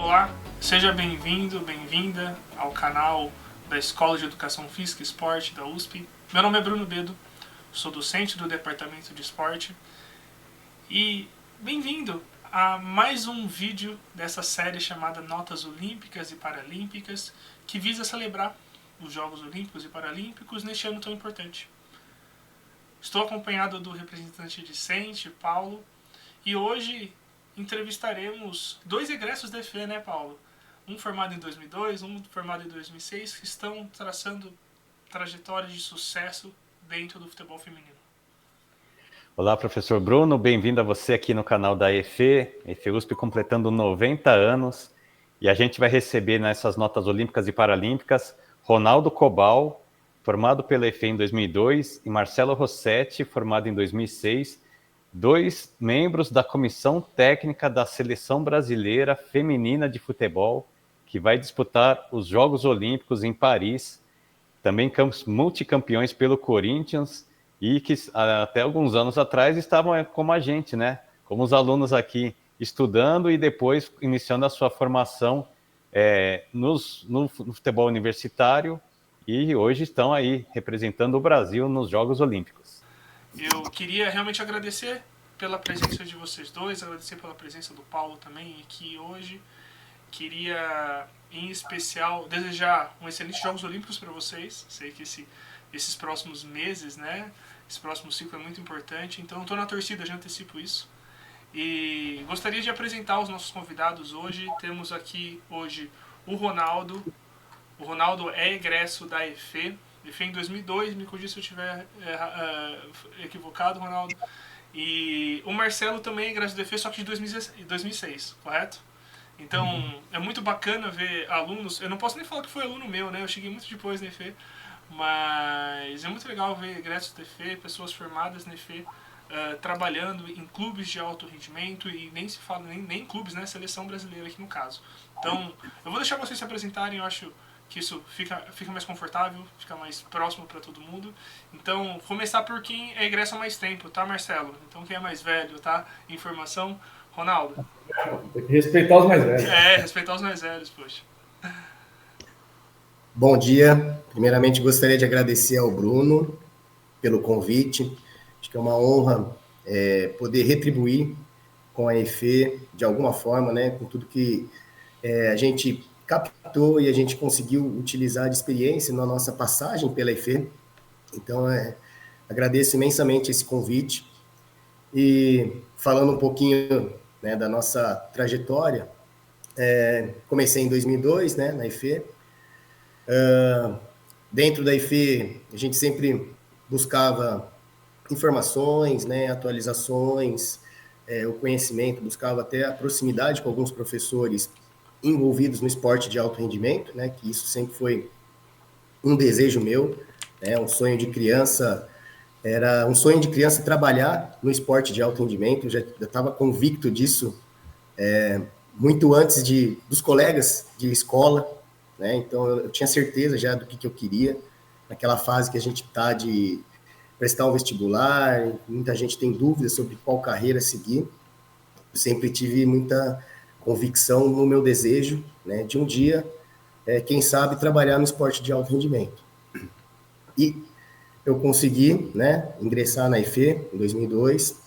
Olá, seja bem-vindo, bem-vinda ao canal da Escola de Educação Física e Esporte da USP. Meu nome é Bruno Bedo, sou docente do Departamento de Esporte e bem-vindo a mais um vídeo dessa série chamada Notas Olímpicas e Paralímpicas, que visa celebrar os Jogos Olímpicos e Paralímpicos neste ano tão importante. Estou acompanhado do representante discente, Paulo, e hoje entrevistaremos dois egressos da EFE, né, Paulo? Um formado em 2002, um formado em 2006, que estão traçando trajetórias de sucesso dentro do futebol feminino. Olá, professor Bruno, bem-vindo a você aqui no canal da EFE USP completando 90 anos, e a gente vai receber nessas notas olímpicas e paralímpicas Ronaldo Cobal, formado pela EFE em 2002, e Marcelo Rossetti, formado em 2006, dois membros da Comissão Técnica da Seleção Brasileira Feminina de Futebol, que vai disputar os Jogos Olímpicos em Paris, também multicampeões pelo Corinthians, e que até alguns anos atrás estavam como a gente, né? Como os alunos aqui estudando e depois iniciando a sua formação no futebol universitário, e hoje estão aí representando o Brasil nos Jogos Olímpicos. Eu queria realmente agradecer pela presença de vocês dois, agradecer pela presença do Paulo também aqui hoje. Queria, em especial, desejar um excelente Jogos Olímpicos para vocês. Sei que esses próximos meses, né? Esse próximo ciclo é muito importante, então estou na torcida, já antecipo isso. E gostaria de apresentar os nossos convidados hoje. Temos aqui hoje o Ronaldo. O Ronaldo é egresso da EFE em 2002, me corrija se eu estiver equivocado, Ronaldo. E o Marcelo também é egresso da EFE, só que de 2006, correto? Então, é muito bacana ver alunos. Eu não posso nem falar que foi aluno meu, né? Eu cheguei muito depois na EFE, mas é muito legal ver egressos da EFE, pessoas formadas na EFE, trabalhando em clubes de alto rendimento, e nem se fala nem em clubes, né? Seleção brasileira aqui no caso. Então, eu vou deixar vocês se apresentarem, eu acho que isso fica mais confortável, fica mais próximo para todo mundo. Então, começar por quem é egresso há mais tempo, tá, Marcelo? Então, quem é mais velho, tá? Informação, Ronaldo. Tem que respeitar os mais velhos. Respeitar os mais velhos, poxa. Bom dia. Primeiramente, gostaria de agradecer ao Bruno pelo convite. Acho que é uma honra poder retribuir com a EFE de alguma forma, né, com tudo que a gente captou e a gente conseguiu utilizar de experiência na nossa passagem pela EFE. Então, agradeço imensamente esse convite. E falando um pouquinho, né, da nossa trajetória, comecei em 2002, né, na EFE. Dentro da EFE, a gente sempre buscava informações, né, atualizações, o conhecimento, buscava até a proximidade com alguns professores envolvidos no esporte de alto rendimento, né, que isso sempre foi um desejo meu, né, um sonho de criança. Era um sonho de criança trabalhar no esporte de alto rendimento. Eu já estava convicto disso muito antes dos colegas de escola, né? Então eu tinha certeza já do que eu queria, naquela fase que a gente está de prestar um vestibular, muita gente tem dúvidas sobre qual carreira seguir. Eu sempre tive muita convicção no meu desejo, né, de um dia, quem sabe, trabalhar no esporte de alto rendimento. E eu consegui, né, ingressar na EFE em 2002.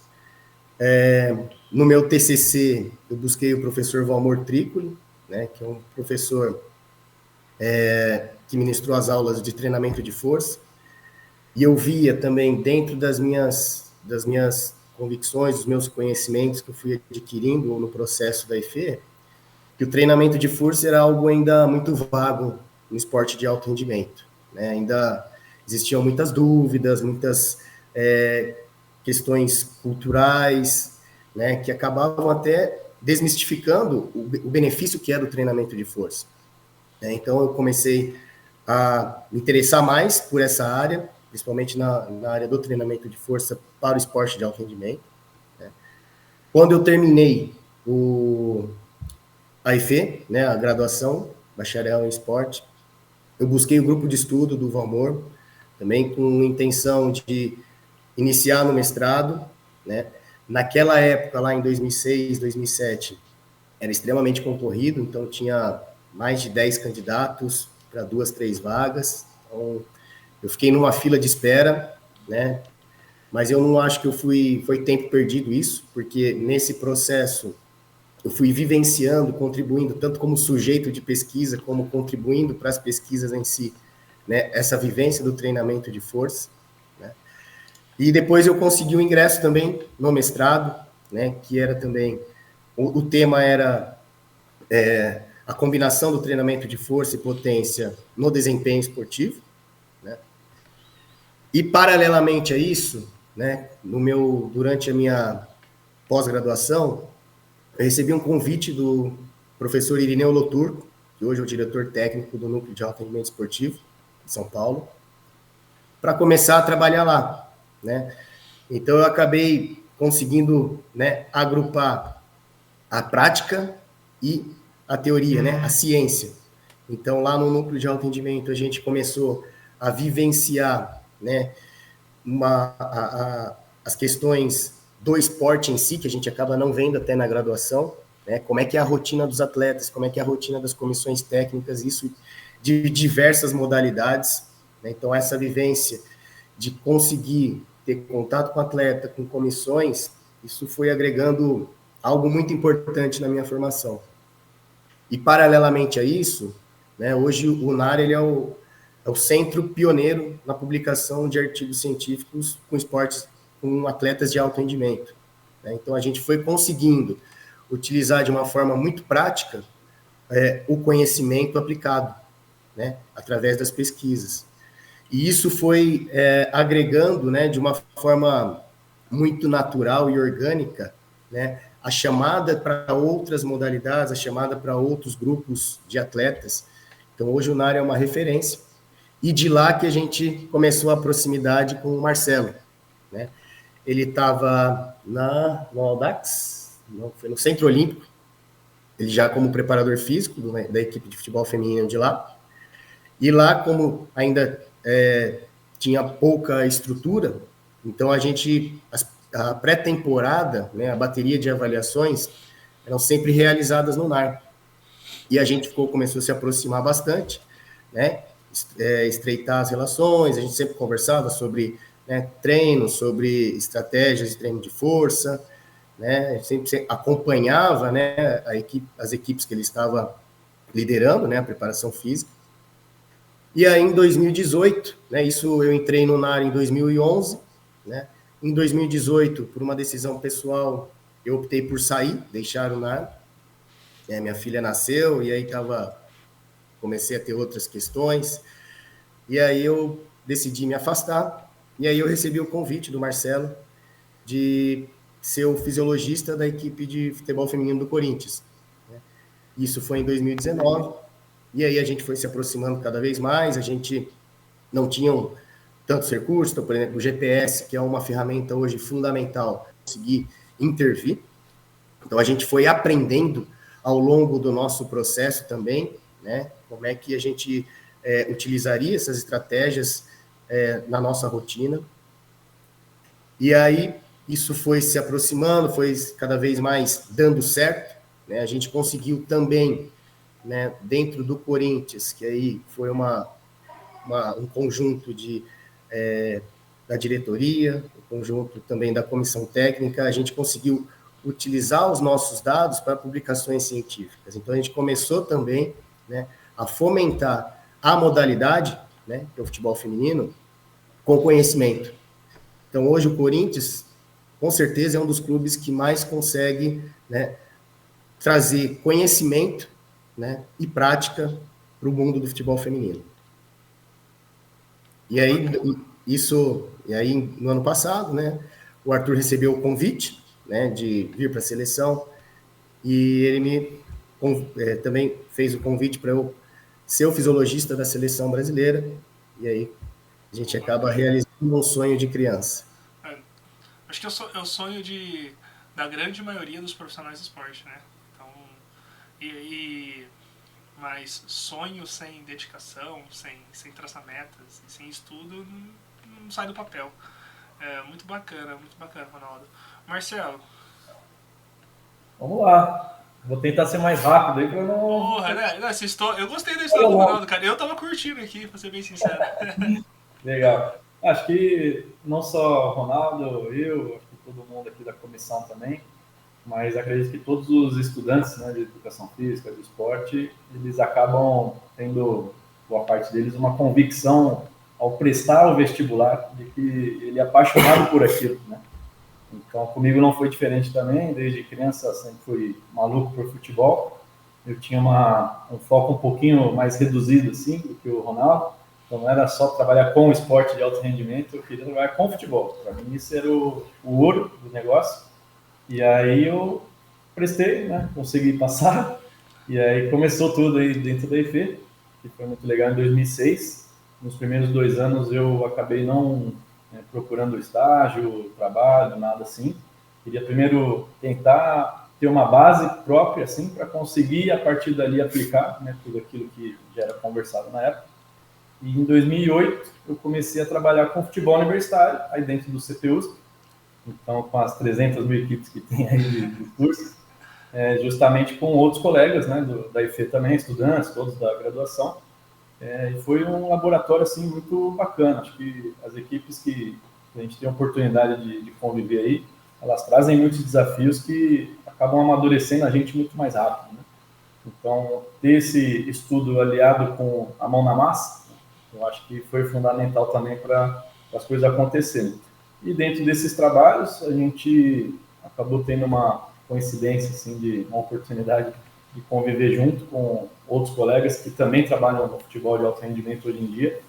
No meu TCC, eu busquei o professor Valmor Trícoli, né, que é um professor que ministrou as aulas de treinamento de força. E eu via também, dentro das minhas convicções, dos meus conhecimentos que eu fui adquirindo no processo da EFE, que o treinamento de força era algo ainda muito vago no esporte de alto rendimento, né? Ainda existiam muitas dúvidas, muitas questões culturais, né, que acabavam até desmistificando o benefício que era o treinamento de força. Então, eu comecei a me interessar mais por essa área, principalmente na área do treinamento de força para o esporte de alto rendimento, né? Quando eu terminei a EFE, né, a graduação, bacharel em esporte, eu busquei o grupo de estudo do Valmor, também com intenção de iniciar no mestrado, né? Naquela época, lá em 2006, 2007, era extremamente concorrido, então tinha mais de 10 candidatos para 2, 3 vagas. Então, eu fiquei numa fila de espera, né? Mas eu não acho que foi tempo perdido isso, porque nesse processo eu fui vivenciando, contribuindo, tanto como sujeito de pesquisa, como contribuindo para as pesquisas em si, né? Essa vivência do treinamento de força, né? E depois eu consegui o ingresso também no mestrado, né? Que era também, o tema era a combinação do treinamento de força e potência no desempenho esportivo, né? E paralelamente a isso, né? Durante a minha pós-graduação, eu recebi um convite do professor Irineu Loturco, que hoje é o diretor técnico do Núcleo de Alto Rendimento Esportivo de São Paulo, para começar a trabalhar lá, né? Então eu acabei conseguindo, né, agrupar a prática e a teoria, né, a ciência. Então lá no Núcleo de Alto Rendimento a gente começou a vivenciar, né, as questões do esporte em si, que a gente acaba não vendo até na graduação, né? Como é que é a rotina dos atletas, como é que é a rotina das comissões técnicas, isso de diversas modalidades, né? Então, essa vivência de conseguir ter contato com o atleta, com comissões, isso foi agregando algo muito importante na minha formação. E, paralelamente a isso, né, hoje o NAR ele é o centro pioneiro na publicação de artigos científicos com esportes, com atletas de alto rendimento, né? Então, a gente foi conseguindo utilizar de uma forma muito prática o conhecimento aplicado, né, através das pesquisas. E isso foi agregando, né, de uma forma muito natural e orgânica, né, a chamada para outras modalidades, a chamada para outros grupos de atletas. Então, hoje o NAR é uma referência. E de lá que a gente começou a proximidade com o Marcelo, né? Ele estava no Audax, não, foi no Centro Olímpico, ele já como preparador físico da equipe de futebol feminino de lá. E lá, como ainda tinha pouca estrutura, então a pré-temporada, né, a bateria de avaliações, eram sempre realizadas no NAR. E a gente começou a se aproximar bastante, né, estreitar as relações, a gente sempre conversava sobre, né, treino, sobre estratégias de treino de força, né, a gente sempre acompanhava, né, as equipes que ele estava liderando, né, a preparação física. E aí, em 2018, né, isso eu entrei no NAR em 2011, né, em 2018, por uma decisão pessoal, eu optei por sair, deixar o NAR, minha filha nasceu, e aí comecei a ter outras questões, e aí eu decidi me afastar, e aí eu recebi o convite do Marcelo de ser o fisiologista da equipe de futebol feminino do Corinthians. Isso foi em 2019, e aí a gente foi se aproximando cada vez mais, a gente não tinha tantos recursos, então, por exemplo, o GPS, que é uma ferramenta hoje fundamental, conseguir intervir. Então, a gente foi aprendendo ao longo do nosso processo também, né, como é que a gente utilizaria essas estratégias na nossa rotina. E aí, isso foi se aproximando, foi cada vez mais dando certo, né? A gente conseguiu também, né, dentro do Corinthians, que aí foi um conjunto da diretoria, um conjunto também da comissão técnica, a gente conseguiu utilizar os nossos dados para publicações científicas. Então, a gente começou também, né, a fomentar a modalidade, né, que é o futebol feminino, com conhecimento. Então, hoje o Corinthians, com certeza, é um dos clubes que mais consegue, né, trazer conhecimento, né, e prática para o mundo do futebol feminino. E aí, no ano passado, né, o Arthur recebeu o convite, né, de vir para a seleção, e ele também fez o convite para eu ser o fisiologista da seleção brasileira, e aí a gente acaba realizando um sonho de criança. Acho que é o sonho da grande maioria dos profissionais do esporte, né? Então, mas sonho sem dedicação, sem traçar metas e sem estudo não sai do papel. Muito bacana, Ronaldo. Marcelo. Vamos lá. Vou tentar ser mais rápido aí pra não... Porra, né? Essa história... Eu gostei da história do Ronaldo, cara. Eu tava curtindo aqui, pra ser bem sincero. Legal. Acho que não só o Ronaldo, eu, acho que todo mundo aqui da comissão também, mas acredito que todos os estudantes, né, de educação física, de esporte, eles acabam tendo, boa parte deles, uma convicção ao prestar o vestibular de que ele é apaixonado por aquilo, né? Então, comigo não foi diferente também. Desde criança sempre fui maluco por futebol. Eu tinha um foco um pouquinho mais reduzido assim do que o Ronaldo. Então, não era só trabalhar com o esporte de alto rendimento, eu queria trabalhar com futebol. Para mim, isso era o ouro do negócio. E aí eu prestei, né? Consegui passar. E aí começou tudo aí dentro da IFE, que foi muito legal em 2006. Nos primeiros 2 anos eu acabei não procurando estágio, trabalho, nada assim. Queria primeiro tentar ter uma base própria, assim, para conseguir, a partir dali, aplicar, né, tudo aquilo que já era conversado na época. E em 2008 eu comecei a trabalhar com futebol universitário, aí dentro do CPUSP, então com as 300 mil equipes que tem aí de cursos, justamente com outros colegas, né, da IFE também, estudantes, todos da graduação. E foi um laboratório assim muito bacana. Acho que as equipes que a gente tem a oportunidade de conviver aí, elas trazem muitos desafios que acabam amadurecendo a gente muito mais rápido, né? Então, ter esse estudo aliado com a mão na massa, eu acho que foi fundamental também para as coisas acontecerem. E dentro desses trabalhos, a gente acabou tendo uma coincidência, assim, de uma oportunidade de conviver junto com outros colegas que também trabalham no futebol de alto rendimento hoje em dia.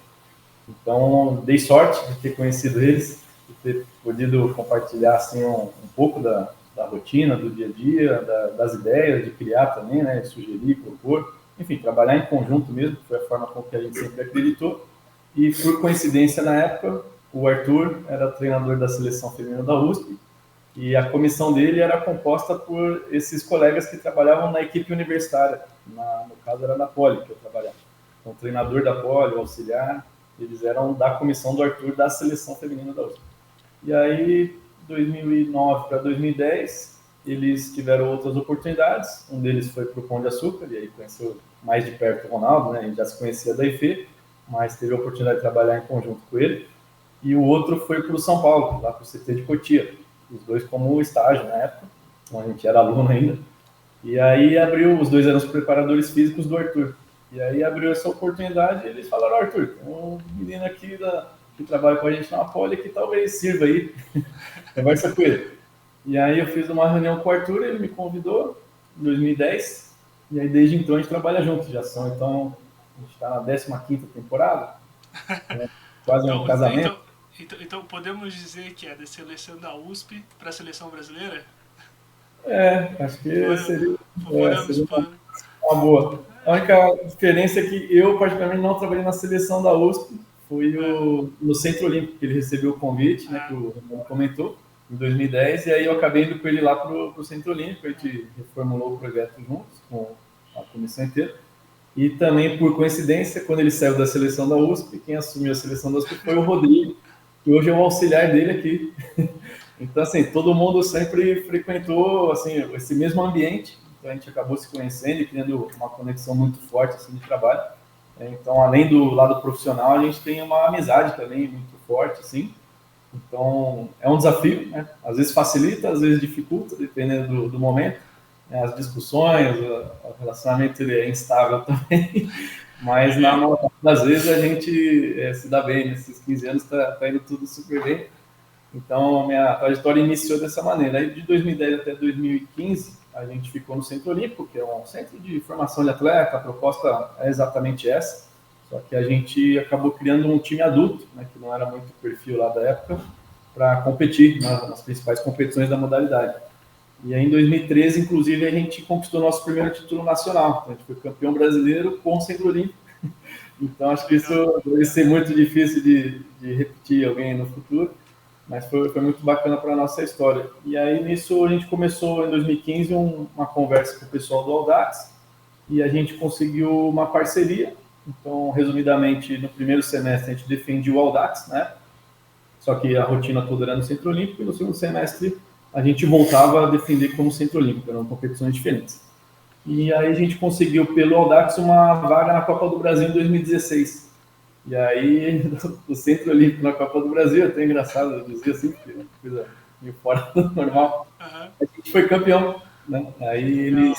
Então, dei sorte de ter conhecido eles, de ter podido compartilhar assim, um pouco da rotina, do dia a dia, das ideias, de criar também, né, sugerir, propor, enfim, trabalhar em conjunto mesmo, que foi a forma com que a gente sempre acreditou. E, por coincidência, na época, o Arthur era treinador da seleção feminina da USP, e a comissão dele era composta por esses colegas que trabalhavam na equipe universitária. No caso, era na Poli que eu trabalhava. Então, o treinador da Poli, o auxiliar, eles eram da comissão do Arthur da seleção feminina da USP. E aí, 2009 para 2010, eles tiveram outras oportunidades. Um deles foi para o Pão de Açúcar, e aí conheceu mais de perto o Ronaldo, né? A gente já se conhecia da IFE, mas teve a oportunidade de trabalhar em conjunto com ele. E o outro foi para o São Paulo, lá para o CT de Cotia. Os dois como estágio na época, então a gente era aluno ainda. E aí abriu, os dois eram os preparadores físicos do Arthur. E aí abriu essa oportunidade e eles falaram: Arthur, tem um menino aqui que trabalha com a gente na Poli que talvez sirva aí, conversa com ele. E aí eu fiz uma reunião com o Arthur, ele me convidou em 2010, e aí desde então a gente trabalha junto, já são, então a gente está na 15ª temporada, quase então, um casamento. Então podemos dizer que é da seleção da USP para a seleção brasileira? Acho que seria uma boa. A única diferença é que eu, particularmente, não trabalhei na seleção da USP, foi no Centro Olímpico, que ele recebeu o convite, né, que o Ramon comentou, em 2010, e aí eu acabei indo com ele lá para o Centro Olímpico, a gente reformulou o projeto juntos, com a comissão inteira. E também, por coincidência, quando ele saiu da seleção da USP, quem assumiu a seleção da USP foi o Rodrigo, que hoje é o auxiliar dele aqui. Então, assim, todo mundo sempre frequentou, assim, esse mesmo ambiente. Então, a gente acabou se conhecendo e criando uma conexão muito forte, assim, de trabalho. Então, além do lado profissional, a gente tem uma amizade também muito forte, assim. Então, é um desafio, né? Às vezes facilita, às vezes dificulta, dependendo do momento. As discussões, o relacionamento ele é instável também. Mas, na maior parte das vezes, a gente se dá bem. Nesses 15 anos está indo tudo super bem. Então, a minha trajetória iniciou dessa maneira. Aí, de 2010 até 2015, a gente ficou no Centro Olímpico, que é um centro de formação de atleta. A proposta é exatamente essa. Só que a gente acabou criando um time adulto, né, que não era muito o perfil lá da época, para competir nas principais competições da modalidade. E aí, em 2013, inclusive, a gente conquistou nosso primeiro título nacional. Então, a gente foi campeão brasileiro com o Centro Olímpico. Então, acho que isso deve ser muito difícil de repetir alguém no futuro, mas foi muito bacana para a nossa história. E aí, nisso, a gente começou, em 2015, uma conversa com o pessoal do Audax, e a gente conseguiu uma parceria. Então, resumidamente, no primeiro semestre, a gente defendia o Audax, né? Só que a rotina toda era no Centro Olímpico, e no segundo semestre, a gente voltava a defender como Centro Olímpico, eram competições diferentes. E aí a gente conseguiu pelo Audax uma vaga na Copa do Brasil em 2016. E aí o Centro Olímpico na Copa do Brasil, até engraçado, eu dizia assim, porque é uma coisa meio fora do normal. Uhum. A gente foi campeão, né? Aí Não,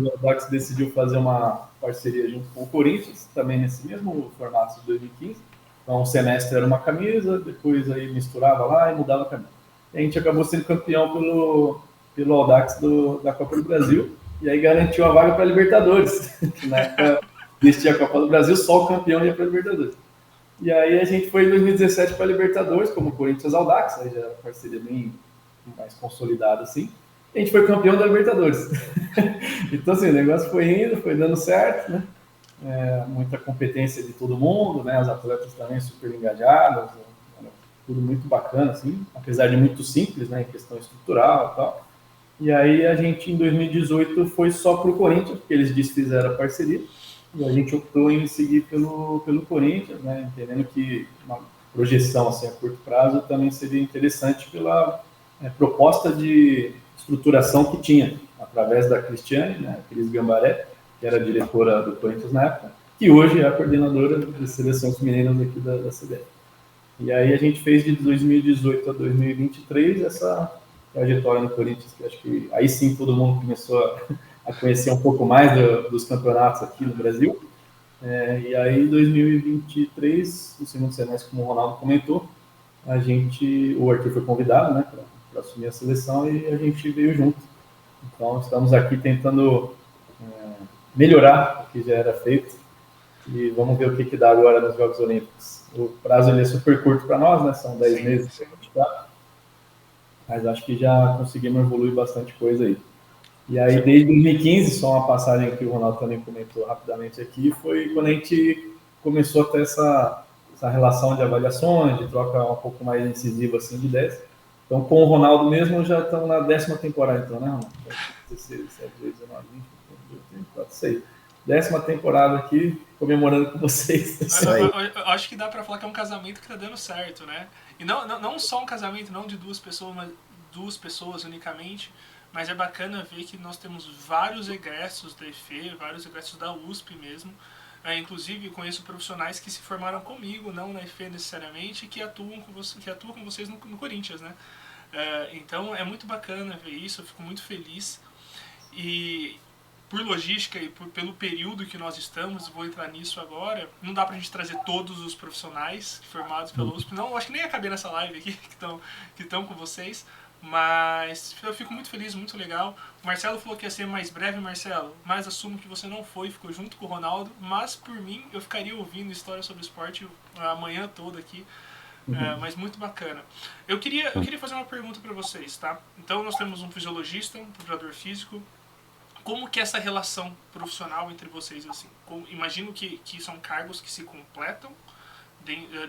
o Audax decidiu fazer uma parceria junto com o Corinthians, também nesse mesmo formato de 2015. Então, um semestre era uma camisa, depois aí misturava lá e mudava a camisa. E a gente acabou sendo campeão pelo Audax da Copa do Brasil, e aí garantiu a vaga para a Libertadores. Na época, existia a Copa do Brasil, só o campeão ia para a Libertadores. E aí a gente foi em 2017 para a Libertadores, como Corinthians Audax, aí já era uma parceria bem mais consolidada assim. E a gente foi campeão da Libertadores. Então, assim, o negócio foi indo, foi dando certo, né? Muita competência de todo mundo, né? As atletas também super engajadas, tudo muito bacana, assim, apesar de muito simples, né? Em questão estrutural e tal. E aí a gente, em 2018, foi só para o Corinthians, porque eles desfizeram a parceria. E a gente optou em seguir pelo Corinthians, né? Entendendo que uma projeção assim, a curto prazo também seria interessante pela proposta de estruturação que tinha, através da Cristiane, né? Cris Gambaré, que era a diretora do Corinthians na época, que hoje é a coordenadora de seleções femininas aqui da CBF. E aí a gente fez de 2018 a 2023 essa trajetória no Corinthians, que acho que aí sim todo mundo começou a conhecer um pouco mais dos campeonatos aqui no Brasil. E aí em 2023, no segundo semestre, como o Ronaldo comentou, o Arthur foi convidado, né, para assumir a seleção e a gente veio junto. Então estamos aqui tentando melhorar o que já era feito e vamos ver o que dá agora nos Jogos Olímpicos. O prazo ele é super curto para nós, né? São 10 meses que a gente está, mas acho que já conseguimos evoluir bastante coisa aí. E aí, desde 2015, só uma passagem que o Ronaldo também comentou rapidamente aqui, foi quando a gente começou a ter essa relação de avaliações, de troca um pouco mais incisiva assim, de ideias. Então, com o Ronaldo mesmo, já estamos na 10ª temporada, então, né, Ronaldo? 16, 17, 18, 19, 20, 22, 24, 6. 10ª temporada aqui, comemorando com vocês. Eu acho que dá pra falar que é um casamento que tá dando certo, né? E não só um casamento, não de duas pessoas, mas 2 pessoas unicamente, mas é bacana ver que nós temos vários egressos da EFE, vários egressos da USP mesmo. Inclusive, eu conheço profissionais que se formaram comigo, não na EFE necessariamente, que atuam com vocês no Corinthians, né? Então, é muito bacana ver isso, eu fico muito feliz. E por logística e pelo período que nós estamos, vou entrar nisso agora, não dá pra gente trazer todos os profissionais formados pela USP, não, acho que nem ia caber nessa live aqui que estão com vocês, mas eu fico muito feliz, muito legal. O Marcelo falou que ia ser mais breve, Marcelo, mas assumo que você não foi, ficou junto com o Ronaldo, mas por mim eu ficaria ouvindo história sobre esporte a manhã toda aqui. Mas muito bacana. Eu queria fazer uma pergunta para vocês, tá? Então nós temos um fisiologista, um preparador físico. Como que é essa relação profissional entre vocês, assim? Imagino que são cargos que se completam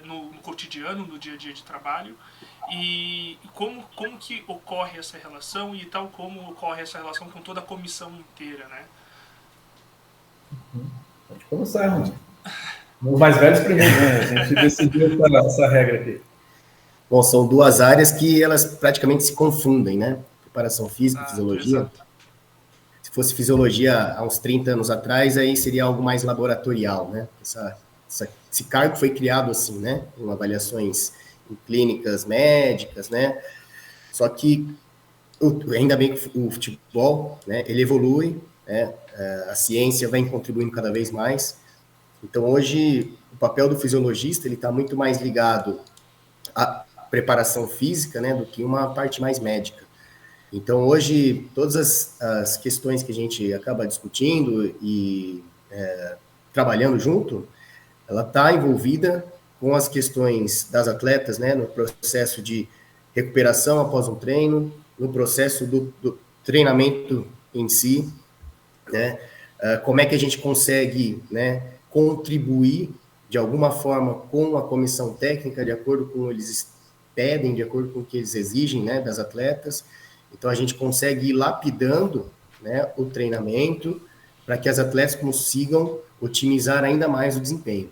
no cotidiano, no dia a dia de trabalho. E como que ocorre essa relação e tal como ocorre essa relação com toda a comissão inteira, né? Pode começar, Ronaldo. Os mais velhos primeiro, né? A gente decidiu essa regra aqui. Bom, são 2 áreas que elas praticamente se confundem, né? Preparação física e fisiologia. Exato. Se fosse fisiologia há uns 30 anos atrás, aí seria algo mais laboratorial, né? Esse cargo foi criado assim, né? Em avaliações em clínicas médicas, né? Só que ainda bem que o futebol, né? Ele evolui, né? A ciência vem contribuindo cada vez mais. Então, hoje, o papel do fisiologista ele está muito mais ligado à preparação física, né? Do que uma parte mais médica. Então, hoje, todas as questões que a gente acaba discutindo e trabalhando junto, ela está envolvida com as questões das atletas, né, no processo de recuperação após um treino, no processo do treinamento em si, né, como é que a gente consegue, né, contribuir de alguma forma com a comissão técnica, de acordo com o que eles pedem, de acordo com o que eles exigem, né, das atletas. Então, a gente consegue ir lapidando, né, o treinamento para que as atletas consigam otimizar ainda mais o desempenho.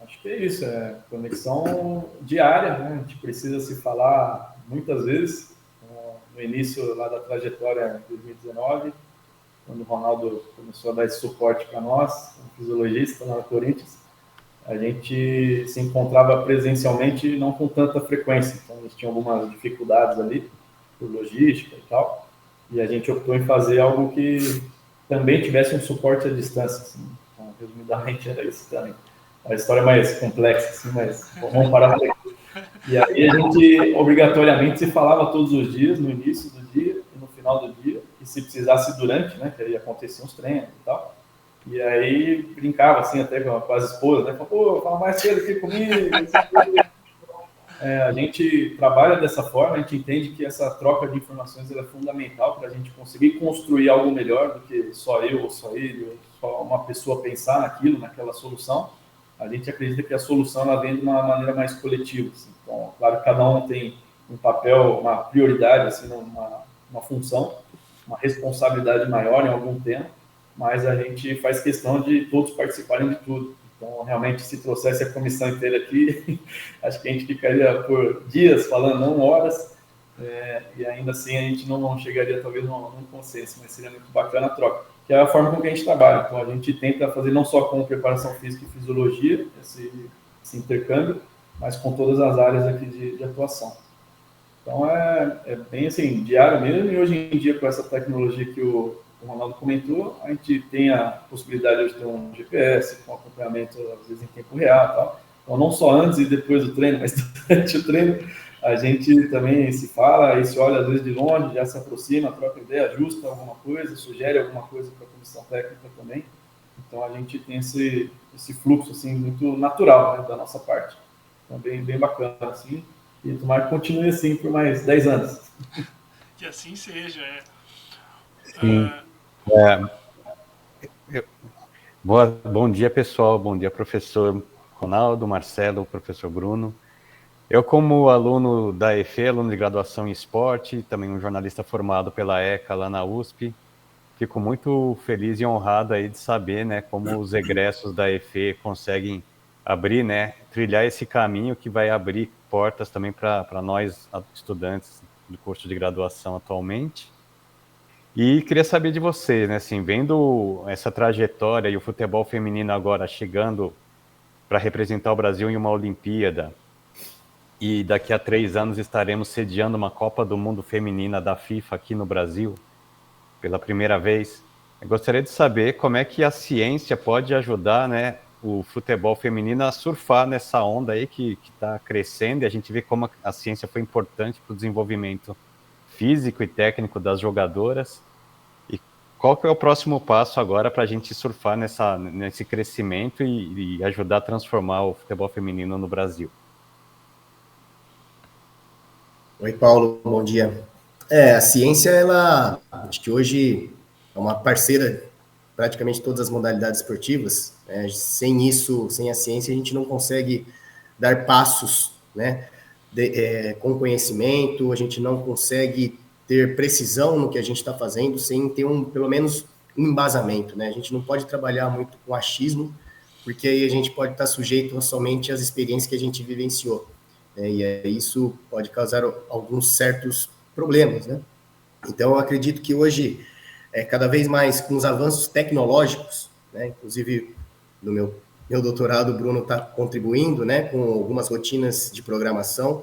Acho que é isso, conexão diária, né? A gente precisa se falar muitas vezes. no início lá da trajetória em 2019, quando o Ronaldo começou a dar esse suporte para nós, como fisiologista lá no Corinthians, a gente se encontrava presencialmente não com tanta frequência, então a gente tinha algumas dificuldades ali, por logística e tal, e a gente optou em fazer algo que também tivesse um suporte à distância, assim. Então, resumidamente era isso também. A história é mais complexa, assim, mas vamos parar por aqui. E aí a gente, obrigatoriamente, se falava todos os dias, no início do dia e no final do dia, e se precisasse durante, né, que aí aconteciam os treinos e tal. E aí brincava, assim, até com as esposas, né, falava, pô, fala mais cedo aqui comigo. A gente trabalha dessa forma, a gente entende que essa troca de informações é fundamental para a gente conseguir construir algo melhor do que só eu, ou só ele, ou só uma pessoa pensar naquilo, naquela solução. A gente acredita que a solução ela vem de uma maneira mais coletiva. Assim. Então, claro que cada um tem um papel, uma prioridade, assim, uma função, uma responsabilidade maior em algum tema, mas a gente faz questão de todos participarem de tudo. Então, realmente, se trouxesse a comissão inteira aqui, acho que a gente ficaria por dias falando, não horas, e ainda assim a gente não chegaria talvez num consenso, mas seria muito bacana a troca, que é a forma como que a gente trabalha. Então, a gente tenta fazer não só com preparação física e fisiologia, esse intercâmbio, mas com todas as áreas aqui de atuação. Então, é bem assim, diário mesmo, e hoje em dia, com essa tecnologia que o Ronaldo comentou, a gente tem a possibilidade de ter um GPS com acompanhamento, às vezes, em tempo real e tal. Então, não só antes e depois do treino, mas durante o treino, a gente também se fala e se olha, às vezes, de longe, já se aproxima, troca ideia, ajusta alguma coisa, sugere alguma coisa para a comissão técnica também. Então, a gente tem esse fluxo, assim, muito natural, né, da nossa parte. Então, bem bacana, assim. E tomara que continue assim por mais 10 anos. Que assim seja, Sim. Bom dia, pessoal. Bom dia, professor Ronaldo, Marcelo, professor Bruno. Eu, como aluno da EFE, aluno de graduação em esporte, também um jornalista formado pela ECA lá na USP, fico muito feliz e honrado aí de saber, né, como os egressos da EFE conseguem abrir, né, trilhar esse caminho que vai abrir portas também para nós, estudantes do curso de graduação atualmente. E queria saber de você, né, assim, vendo essa trajetória e o futebol feminino agora chegando para representar o Brasil em uma Olimpíada, e daqui a 3 anos estaremos sediando uma Copa do Mundo Feminina da FIFA aqui no Brasil, pela primeira vez. Eu gostaria de saber como é que a ciência pode ajudar, né, o futebol feminino a surfar nessa onda aí que está crescendo, e a gente vê como a ciência foi importante para o desenvolvimento físico e técnico das jogadoras. E qual que é o próximo passo agora para a gente surfar nesse crescimento e ajudar a transformar o futebol feminino no Brasil? Oi, Paulo, bom dia. A ciência, ela, acho que hoje é uma parceira de praticamente todas as modalidades esportivas. Né? Sem isso, sem a ciência, a gente não consegue dar passos, né, com conhecimento, a gente não consegue ter precisão no que a gente está fazendo sem ter pelo menos um embasamento, né? A gente não pode trabalhar muito com achismo, porque aí a gente pode estar sujeito somente às experiências que a gente vivenciou. E isso pode causar alguns certos problemas, né? Então, eu acredito que hoje, cada vez mais com os avanços tecnológicos, né? Inclusive no meu doutorado, o Bruno está contribuindo, né, com algumas rotinas de programação.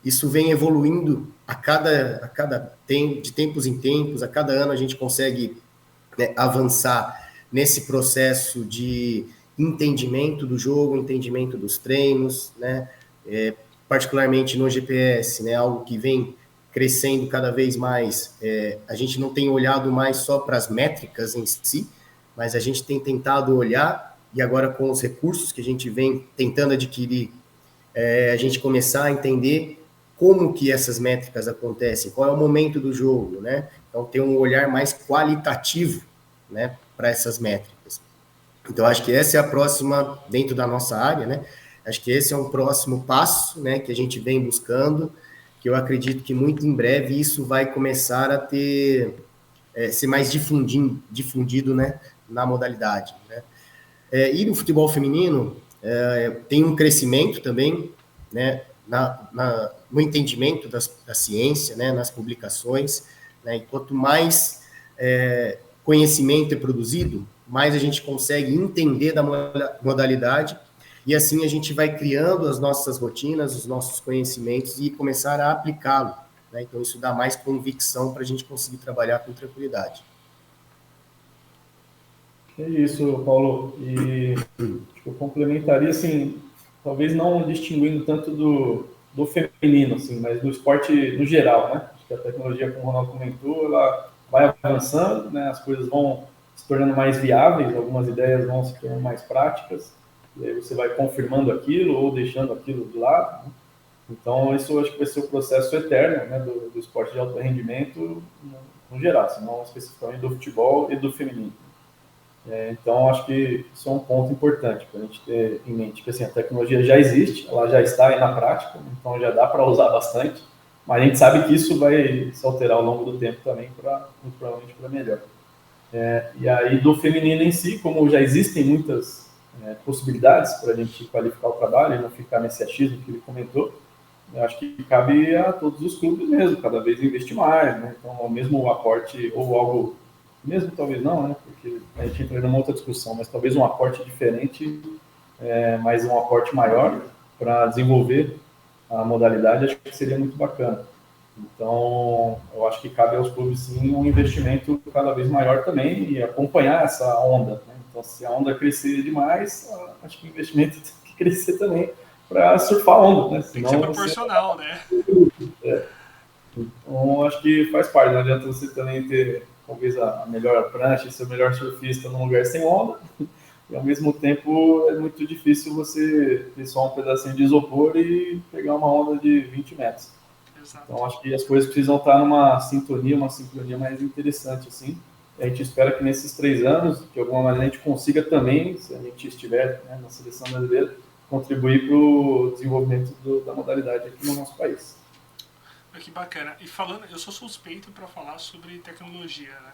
Isso vem evoluindo de tempos em tempos, a cada ano a gente consegue, né, avançar nesse processo de entendimento do jogo, entendimento dos treinos, né, particularmente no GPS, né, algo que vem crescendo cada vez mais. A gente não tem olhado mais só para as métricas em si, mas a gente tem tentado olhar, e agora com os recursos que a gente vem tentando adquirir, a gente começar a entender como que essas métricas acontecem, qual é o momento do jogo, né? Então, ter um olhar mais qualitativo, né, para essas métricas. Então, acho que essa é a próxima, dentro da nossa área, né? Acho que esse é um próximo passo, né, que a gente vem buscando, que eu acredito que muito em breve isso vai começar a ser mais difundido, né, na modalidade, né? E no futebol feminino tem um crescimento também, né, no entendimento da ciência, né, nas publicações, né, e quanto mais conhecimento é produzido, mais a gente consegue entender da modalidade, e assim a gente vai criando as nossas rotinas, os nossos conhecimentos e começar a aplicá-lo, né? Então isso dá mais convicção para a gente conseguir trabalhar com tranquilidade. É isso, Paulo. E eu complementaria, assim, talvez não distinguindo tanto do feminino, assim, mas do esporte no geral, né? Acho que a tecnologia, como o Ronaldo comentou, ela vai avançando, né? As coisas vão se tornando mais viáveis, algumas ideias vão se tornando mais práticas, e aí você vai confirmando aquilo ou deixando aquilo de lado, né? Então, isso eu acho que vai ser o processo eterno, né, do esporte de alto rendimento no geral, assim, não especificamente do futebol e do feminino. Então, acho que isso é um ponto importante para a gente ter em mente, que assim, a tecnologia já existe, ela já está aí na prática, então já dá para usar bastante, mas a gente sabe que isso vai se alterar ao longo do tempo também, muito provavelmente para melhor. E aí, do feminino em si, como já existem muitas possibilidades para a gente qualificar o trabalho e não ficar nesse achismo que ele comentou, eu acho que cabe a todos os clubes mesmo, cada vez investir mais, né? Então, o mesmo aporte ou algo, mesmo talvez não, né? Porque a gente entra numa outra discussão, mas talvez um aporte diferente, mas um aporte maior para desenvolver a modalidade, acho que seria muito bacana. Então, eu acho que cabe aos clubes, sim, um investimento cada vez maior também e acompanhar essa onda, né? Então, se a onda crescer demais, acho que o investimento tem que crescer também para surfar a onda, né? Tem que ser proporcional, né? Então, acho que faz parte. Não adianta você também ter, talvez, a melhor prancha, ser o melhor surfista num lugar sem onda, e ao mesmo tempo é muito difícil você ter só um pedacinho de isopor e pegar uma onda de 20 metros. Exato. Então, acho que as coisas precisam estar numa sintonia, uma sincronia mais interessante, assim. A gente espera que nesses 3 anos, de alguma maneira, a gente consiga também, se a gente estiver, né, na seleção brasileira, contribuir para o desenvolvimento da modalidade aqui no nosso país. Que bacana. E falando, eu sou suspeito para falar sobre tecnologia, né?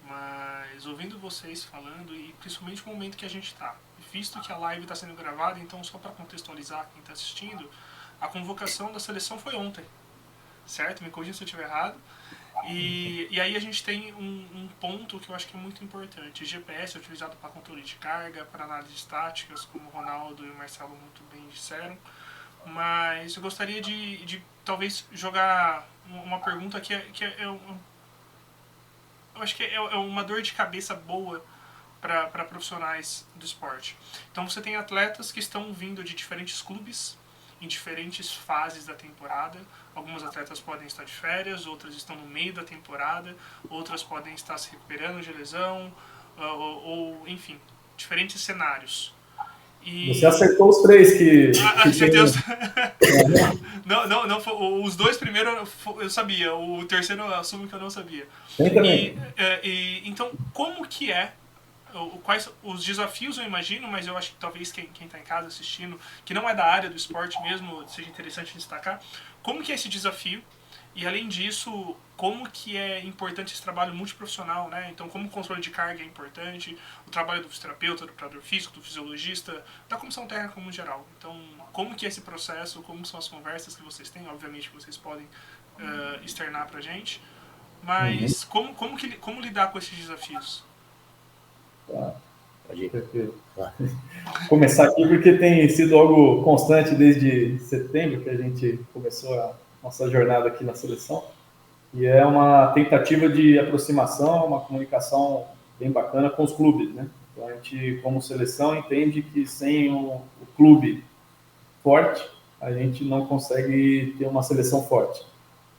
Mas ouvindo vocês falando, e principalmente no momento que a gente está, visto que a live está sendo gravada, então só para contextualizar quem está assistindo, a convocação da seleção foi ontem, certo? Me corrija se eu estiver errado. E aí a gente tem um ponto que eu acho que é muito importante. GPS é utilizado para controle de carga, para análise estáticas, como o Ronaldo e o Marcelo muito bem disseram. Mas eu gostaria de talvez jogar uma pergunta que eu acho que é uma dor de cabeça boa para profissionais do esporte. Então você tem atletas que estão vindo de diferentes clubes, em diferentes fases da temporada. Alguns atletas podem estar de férias, outras estão no meio da temporada, outras podem estar se recuperando de lesão, ou enfim, diferentes cenários. E... Você acertou os 3 que acertei os... não, os 2 primeiros eu sabia, o terceiro eu assumo que eu não sabia. Tem também. Então, como que é, quais os desafios eu imagino, mas eu acho que talvez quem está em casa assistindo, que não é da área do esporte mesmo, seja interessante destacar, como que é esse desafio? E além disso, como que é importante esse trabalho multiprofissional, né? Então, como o controle de carga é importante, o trabalho do fisioterapeuta, do preparador físico, do fisiologista, da comissão técnica como geral. Então, como que é esse processo, como são as conversas que vocês têm, obviamente que vocês podem externar pra gente, mas como lidar com esses desafios? Tá. Começar aqui porque tem sido algo constante desde setembro que a gente começou a nossa jornada aqui na seleção, e é uma tentativa de aproximação, uma comunicação bem bacana com os clubes, né? Então a gente, como seleção, entende que sem o clube forte, a gente não consegue ter uma seleção forte.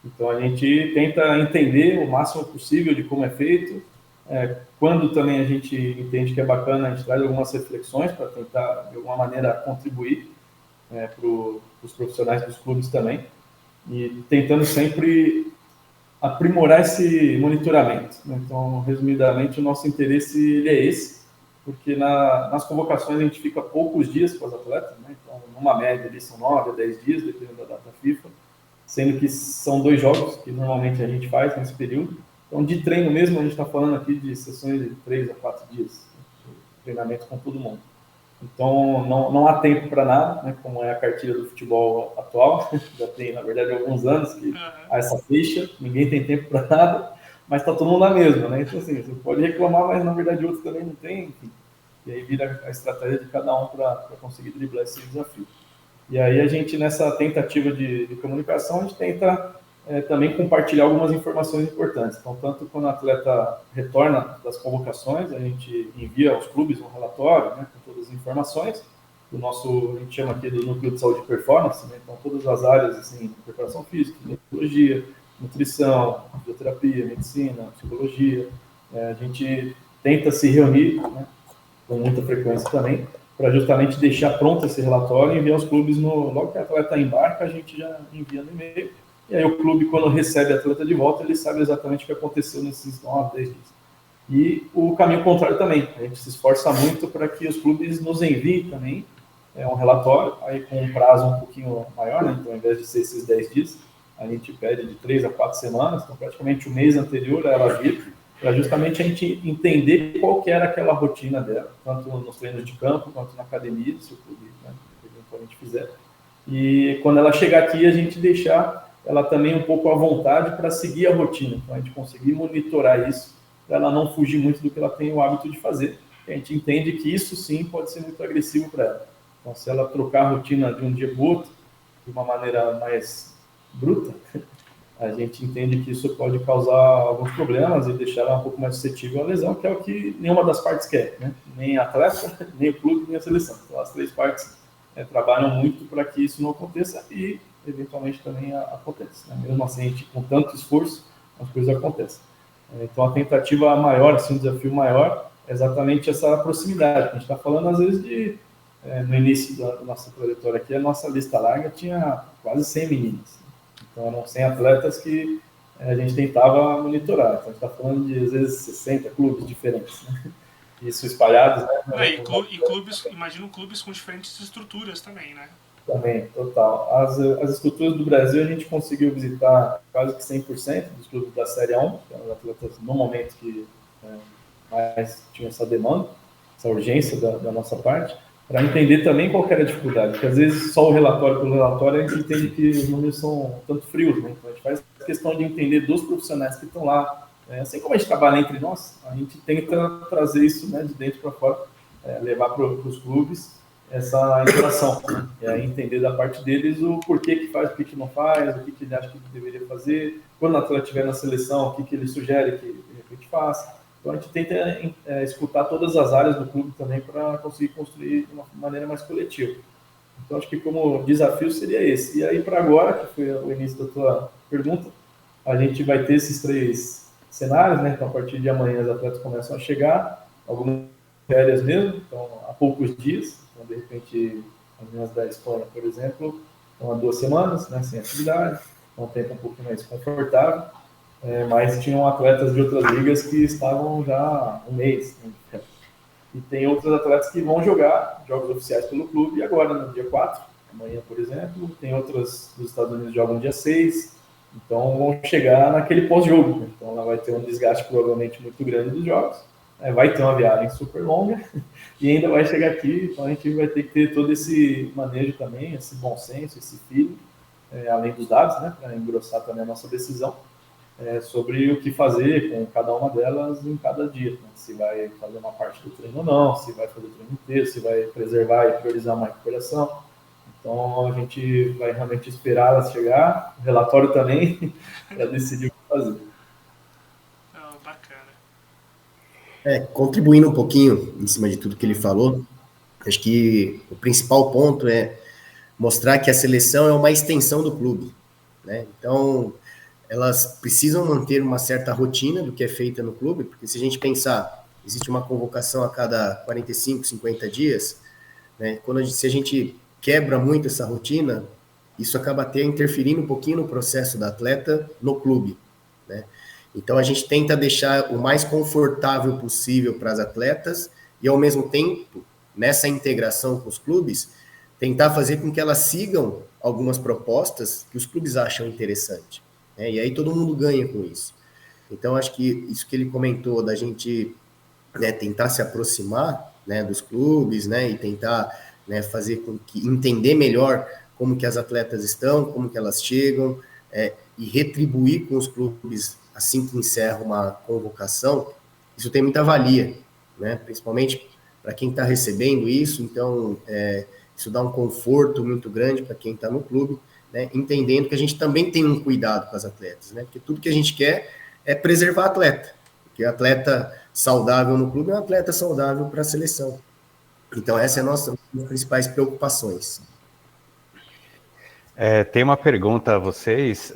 Então a gente tenta entender o máximo possível de como é feito. Quando também a gente entende que é bacana, a gente traz algumas reflexões para tentar, de alguma maneira, contribuir para os profissionais dos clubes também, e tentando sempre aprimorar esse monitoramento. Então, resumidamente, o nosso interesse ele é esse, porque nas convocações a gente fica poucos dias com os atletas, né? Então, numa média, ali são 9 a 10 dias, dependendo da data FIFA, sendo que são 2 jogos que normalmente a gente faz nesse período. Então, de treino mesmo, a gente está falando aqui de sessões de 3 a 4 dias, treinamento com todo mundo. Então, não há tempo para nada, né, como é a cartilha do futebol atual. Já tem, na verdade, alguns anos que há essa ficha, ninguém tem tempo para nada, mas está todo mundo na mesma, né? Então, assim, você pode reclamar, mas na verdade outros também não tem, enfim. E aí vira a estratégia de cada um para conseguir driblar esse desafio. E aí a gente, nessa tentativa de comunicação, a gente tenta também compartilhar algumas informações importantes. Então, tanto quando o atleta retorna das convocações, a gente envia aos clubes um relatório, né, com todas as informações do nosso, a gente chama aqui do núcleo de saúde e performance, né, então todas as áreas, assim, preparação física, metodologia, nutrição, fisioterapia, medicina, psicologia. A gente tenta se reunir, né, com muita frequência também, para justamente deixar pronto esse relatório e enviar aos clubes logo que o atleta embarca, a gente já envia no e-mail. E aí o clube, quando recebe o atleta de volta, ele sabe exatamente o que aconteceu nesses 9, 10 dias. E o caminho contrário também. A gente se esforça muito para que os clubes nos enviem também um relatório, aí com um prazo um pouquinho maior, né? Então, ao invés de ser esses 10 dias, a gente pede de 3 a 4 semanas, então praticamente o mês anterior ela vir, para justamente a gente entender qual que era aquela rotina dela, tanto nos treinos de campo, quanto na academia, se o clube, né, eventualmente fizer. E quando ela chegar aqui, a gente deixar ela também um pouco à vontade para seguir a rotina, então a gente conseguir monitorar isso, para ela não fugir muito do que ela tem o hábito de fazer. A gente entende que isso sim pode ser muito agressivo para ela. Então, se ela trocar a rotina de um dia para o outro, de uma maneira mais bruta, a gente entende que isso pode causar alguns problemas e deixar ela um pouco mais suscetível à lesão, que é o que nenhuma das partes quer, né? Nem a atleta, nem o clube, nem a seleção. Então, as três partes trabalham muito para que isso não aconteça e, eventualmente, também acontece. Né? Mesmo assim, a gente, com tanto esforço, as coisas acontecem. Então, a tentativa maior, assim, o desafio maior, é exatamente essa proximidade. A gente está falando, às vezes, de... no início da nossa trajetória aqui, a nossa lista larga tinha quase 100 meninas. Então, eram 100 atletas que a gente tentava monitorar. Então, a gente está falando de, às vezes, 60 clubes diferentes, né? Isso espalhados, né? E clubes, imagino clubes com diferentes estruturas também, né? Também, total. As estruturas do Brasil, a gente conseguiu visitar quase que 100% dos clubes da Série A1, que eram os atletas, no momento, que mais tinham essa demanda, essa urgência da nossa parte, para entender também qual era a dificuldade, porque às vezes só o relatório pelo relatório a gente entende que os números são tanto frios, né? Então a gente faz questão de entender dos profissionais que estão lá, assim como a gente trabalha entre nós, a gente tenta trazer isso, né, de dentro para fora, levar para os clubes essa interação, né? E aí entender da parte deles o porquê que faz, o que não faz, o que ele acha que deveria fazer, quando o atleta estiver na seleção, o que ele sugere que de repente faça. Então, a gente tenta escutar todas as áreas do clube também para conseguir construir de uma maneira mais coletiva. Então, acho que como desafio seria esse. E aí, para agora, que foi o início da tua pergunta, a gente vai ter esses 3 cenários, né? Então, a partir de amanhã, os atletas começam a chegar, algumas férias mesmo, então, há poucos dias. Então, de repente, as meninas da Espanha, por exemplo, estão há 2 semanas, né, sem atividade, então, um tempo um pouquinho mais confortável. Mas tinham atletas de outras ligas que estavam já há um mês. Né? E tem outros atletas que vão jogar jogos oficiais pelo clube agora, no dia 4, amanhã, por exemplo. Tem outros dos Estados Unidos que jogam no dia 6. Então, vão chegar naquele pós-jogo. Né? Então, ela vai ter um desgaste provavelmente muito grande dos jogos. Vai ter uma viagem super longa e ainda vai chegar aqui. Então, a gente vai ter que ter todo esse manejo também, esse bom senso, esse feeling, além dos dados, né, para engrossar também a nossa decisão. Sobre o que fazer com cada uma delas em cada dia, né? Se vai fazer uma parte do treino ou não, se vai fazer o treino inteiro, se vai preservar e priorizar uma recuperação. Então, a gente vai realmente esperar elas chegar, o relatório também, para decidir o que fazer. Bacana. Contribuindo um pouquinho em cima de tudo que ele falou, acho que o principal ponto é mostrar que a seleção é uma extensão do clube, né? Então, elas precisam manter uma certa rotina do que é feita no clube, porque se a gente pensar, existe uma convocação a cada 45, 50 dias, né? Se a gente quebra muito essa rotina, isso acaba até interferindo um pouquinho no processo da atleta no clube, né? Então, a gente tenta deixar o mais confortável possível para as atletas e, ao mesmo tempo, nessa integração com os clubes, tentar fazer com que elas sigam algumas propostas que os clubes acham interessante. E aí todo mundo ganha com isso. Então, acho que isso que ele comentou da gente, né, tentar se aproximar, né, dos clubes, né, e tentar, né, fazer com que entender melhor como que as atletas estão, como que elas chegam, e retribuir com os clubes assim que encerra uma convocação, isso tem muita valia, né, principalmente para quem está recebendo isso. Então, isso dá um conforto muito grande para quem está no clube, né, entendendo que a gente também tem um cuidado com as atletas, né, porque tudo que a gente quer é preservar a atleta, porque a atleta saudável no clube é um atleta saudável para a seleção. Então, essa é a nossa uma das principais preocupações. Tem uma pergunta a vocês.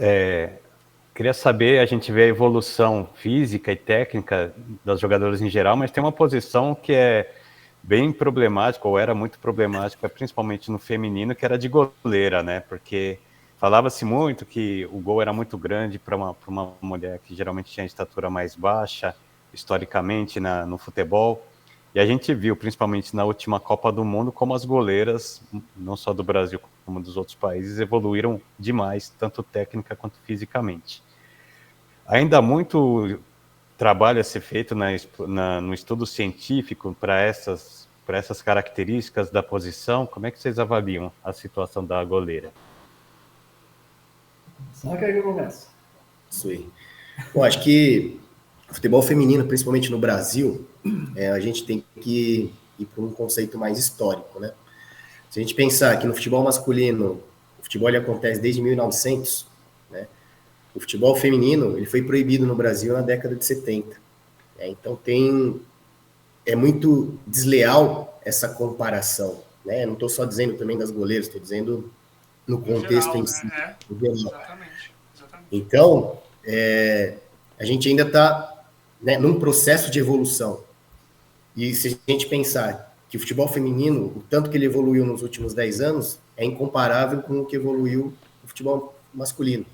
Queria saber, a gente vê a evolução física e técnica das jogadoras em geral, mas tem uma posição que é bem problemática, ou era muito problemática, principalmente no feminino, que era de goleira, né? Porque falava-se muito que o gol era muito grande para uma mulher que geralmente tinha estatura mais baixa, historicamente, no futebol. E a gente viu, principalmente na última Copa do Mundo, como as goleiras, não só do Brasil, como dos outros países, evoluíram demais, tanto técnica quanto fisicamente. Ainda há muito trabalho a ser feito no estudo científico para essas características da posição. Como é que vocês avaliam a situação da goleira? Só que aí eu começo. Isso aí. Bom, acho que o futebol feminino, principalmente no Brasil, a gente tem que ir para um conceito mais histórico, né? Se a gente pensar que no futebol masculino, o futebol ele acontece desde 1900, né? O futebol feminino ele foi proibido no Brasil na década de 70. Então é muito desleal essa comparação, né? Não estou só dizendo também das goleiras, estou dizendo no contexto geral, em si. né? Exatamente. Então, a gente ainda está, né, num processo de evolução. E se a gente pensar que o futebol feminino, o tanto que ele evoluiu nos últimos 10 anos, é incomparável com o que evoluiu o futebol masculino,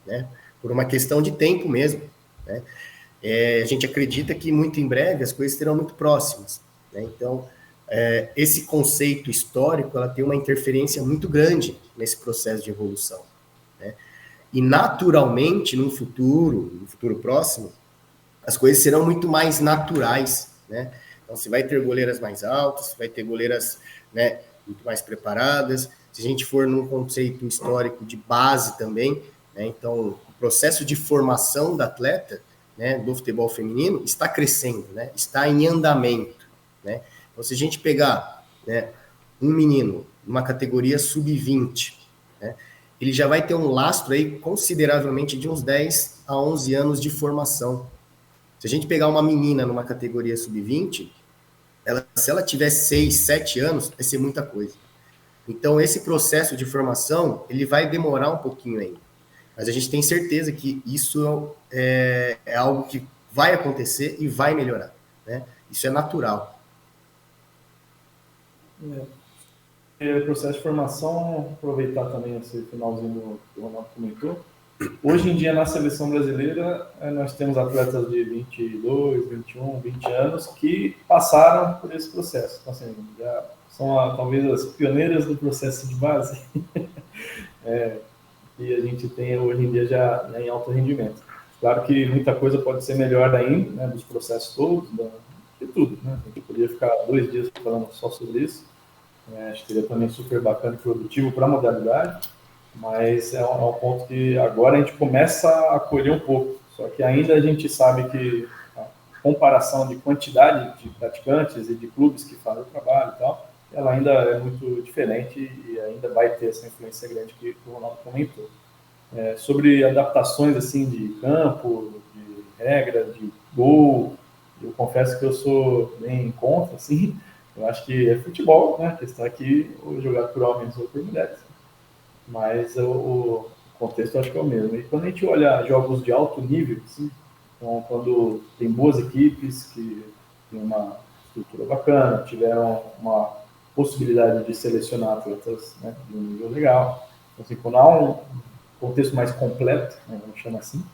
né? Por uma questão de tempo mesmo, né? A gente acredita que muito em breve as coisas serão muito próximas, né? Então, esse conceito histórico, ela tem uma interferência muito grande nesse processo de evolução, né? E naturalmente, no futuro próximo, as coisas serão muito mais naturais, né? Então, você vai ter goleiras mais altas, você vai ter goleiras, né, muito mais preparadas. Se a gente for num conceito histórico de base também, né, então, o processo de formação da atleta, né, do futebol feminino está crescendo, né, está em andamento, né? Então, se a gente pegar, né, um menino numa categoria sub-20, né, ele já vai ter um lastro aí consideravelmente de uns 10 a 11 anos de formação. Se a gente pegar uma menina numa categoria sub-20, se ela tiver 6, 7 anos, vai ser muita coisa. Então, esse processo de formação, ele vai demorar um pouquinho ainda. Mas a gente tem certeza que isso é algo que vai acontecer e vai melhorar, né? Isso é natural. O processo de formação, aproveitar também esse finalzinho que o Ronaldo comentou. Hoje em dia, na seleção brasileira, nós temos atletas de 22, 21, 20 anos que passaram por esse processo. Então, assim, já são talvez as pioneiras do processo de base que a gente tem hoje em dia já, né, em alto rendimento. Claro que muita coisa pode ser melhor ainda, né, dos processos todos, de tudo, né? A gente poderia ficar 2 dias falando só sobre isso. Acho que seria também super bacana e produtivo para a modalidade, mas é um ponto que agora a gente começa a colher um pouco. Só que ainda a gente sabe que a comparação de quantidade de praticantes e de clubes que fazem o trabalho e tal, ela ainda é muito diferente e ainda vai ter essa influência grande que o Ronaldo comentou. Sobre adaptações assim de campo, de regra, de gol, eu confesso que eu sou bem contra, assim. Eu acho que é futebol, né? A questão é que jogar por homens ou por mulheres. Mas o contexto eu acho que é o mesmo. E quando a gente olha jogos de alto nível, assim, então, quando tem boas equipes que têm uma estrutura bacana, tiveram uma possibilidade de selecionar atletas, né, de um nível legal. Então, assim, quando há um contexto mais completo, né, vamos chamar assim,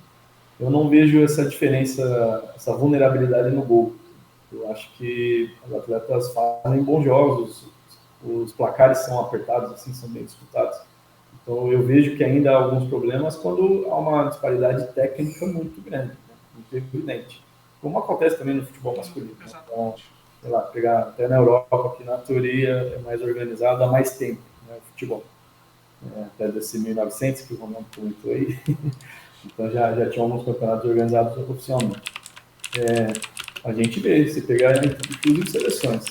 eu não vejo essa diferença, essa vulnerabilidade no gol. Eu acho que os atletas fazem bons jogos, os placares são apertados, assim, são bem disputados. Então, eu vejo que ainda há alguns problemas quando há uma disparidade técnica muito grande, né? Muito evidente. Como acontece também no futebol masculino. Né? Então, sei lá, pegar até na Europa, que na teoria é mais organizado há mais tempo, né, o futebol. Até desse 1900 que o Ronaldo comentou aí. Então já tinha alguns campeonatos organizados oficialmente. A gente vê, se pegar, inclusive seleções.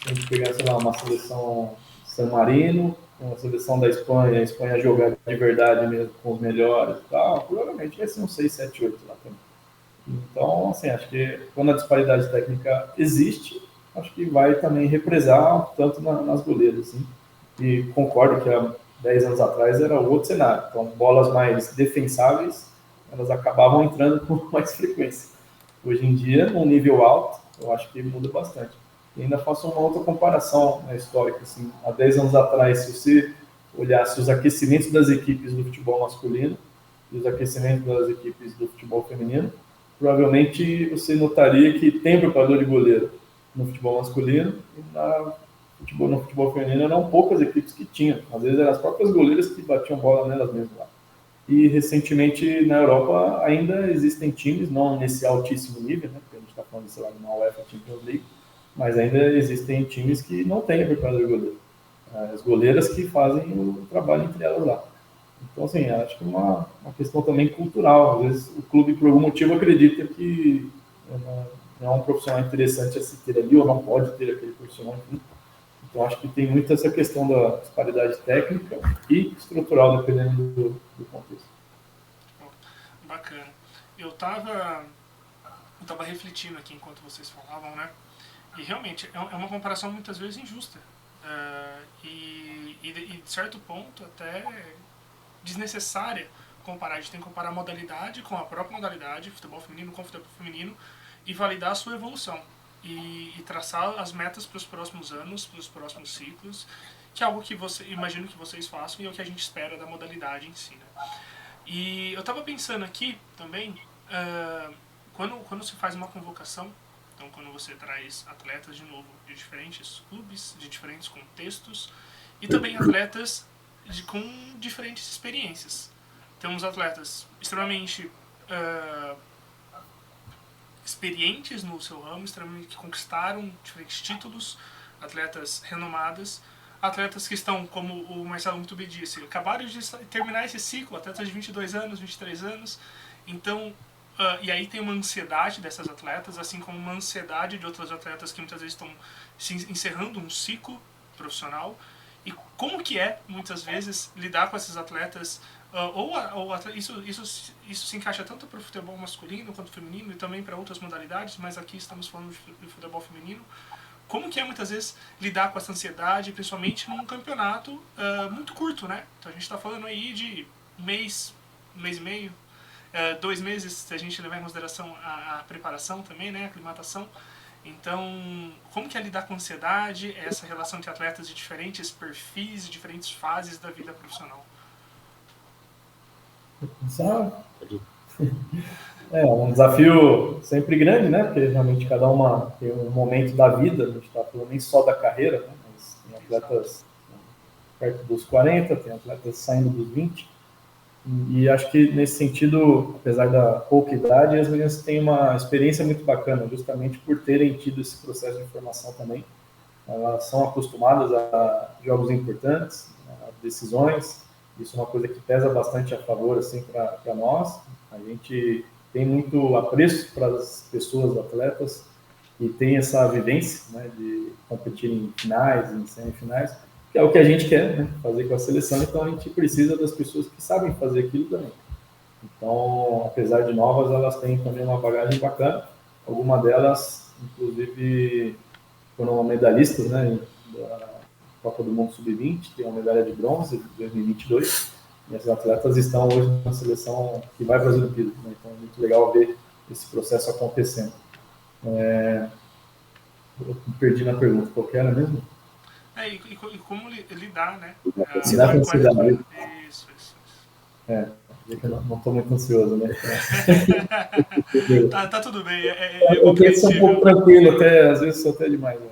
A gente pegar, sei lá, uma seleção San Marino, uma seleção da Espanha, a Espanha jogar de verdade mesmo com os melhores e tal, provavelmente vai ser um 6, 7, 8 lá também. Então, assim, acho que quando a disparidade técnica existe, acho que vai também represar tanto nas goleiras, assim. E concordo que há 10 anos atrás era outro cenário. Então, bolas mais defensáveis, elas acabavam entrando com mais frequência. Hoje em dia, num nível alto, eu acho que muda bastante. E ainda faço uma outra comparação na histórica. Assim, há 10 anos atrás, se você olhasse os aquecimentos das equipes do futebol masculino e os aquecimentos das equipes do futebol feminino, provavelmente você notaria que tem preparador de goleiro no futebol masculino e no futebol feminino eram poucas equipes que tinham. Às vezes eram as próprias goleiras que batiam bola nelas mesmas lá. E recentemente na Europa ainda existem times, não nesse altíssimo nível, né, porque a gente está falando, sei lá, de uma UEFA Champions League, mas ainda existem times que não têm preparador de goleiro. As goleiras que fazem o trabalho entre elas lá. Então, assim, acho que é uma questão também cultural. Às vezes o clube, por algum motivo, acredita que não é um profissional interessante a se ter ali, ou não pode ter aquele profissional, enfim. Então, acho que tem muito essa questão da disparidade técnica e estrutural, dependendo do contexto. Bacana. Eu tava refletindo aqui enquanto vocês falavam, né? E realmente é uma comparação muitas vezes injusta. E de certo ponto até desnecessária comparar. A gente tem que comparar a modalidade com a própria modalidade, futebol feminino com futebol feminino, e validar a sua evolução. E traçar as metas para os próximos anos, para os próximos ciclos, que é algo que imagino que vocês façam e é o que a gente espera da modalidade em si. Né? E eu estava pensando aqui também, quando se faz uma convocação, então quando você traz atletas de novo de diferentes clubes, de diferentes contextos, e também atletas com diferentes experiências. Temos atletas extremamente experientes no seu ramo, que conquistaram diferentes títulos, atletas renomadas, atletas que estão, como o Marcelo muito bem disse, acabaram de terminar esse ciclo, atletas de 22 anos, 23 anos, então, e aí tem uma ansiedade dessas atletas, assim como uma ansiedade de outros atletas que muitas vezes estão encerrando um ciclo profissional, e como que é, muitas vezes, lidar com esses atletas. Isso se encaixa tanto para o futebol masculino quanto feminino e também para outras modalidades, mas aqui estamos falando de futebol feminino. Como que é muitas vezes lidar com essa ansiedade, principalmente num campeonato muito curto, né? Então a gente está falando aí de um mês e meio, 2 meses, se a gente levar em consideração a preparação também, né? A aclimatação. Então, como que é lidar com a ansiedade, essa relação entre atletas de diferentes perfis, de diferentes fases da vida profissional? É um desafio sempre grande, né? Porque realmente cada uma tem um momento da vida, a gente está falando nem só da carreira, né? Mas tem atletas perto dos 40, tem atletas saindo dos 20. E acho que nesse sentido, apesar da pouca idade, as meninas têm uma experiência muito bacana, justamente por terem tido esse processo de formação também. Elas são acostumadas a jogos importantes, a decisões. Isso é uma coisa que pesa bastante a favor assim, para nós. A gente tem muito apreço para as pessoas, atletas, que têm essa vivência, né, de competir em finais, em semifinais, que é o que a gente quer, né, fazer com a seleção. Então a gente precisa das pessoas que sabem fazer aquilo também. Então, apesar de novas, elas têm também uma bagagem bacana. Alguma delas, inclusive, foram medalhistas, né, da Copa do Mundo Sub-20, tem uma medalha de bronze de 2022, e as atletas estão hoje na seleção que vai para as Olimpíadas, né? Então é muito legal ver esse processo acontecendo. Eu me perdi na pergunta, qual que era mesmo? E como lidar, né? Lidar com a ansiedade. Isso. Eu não estou muito ansioso, né? tá tudo bem, eu tento ser um pouco tranquilo, às vezes sou até demais, né?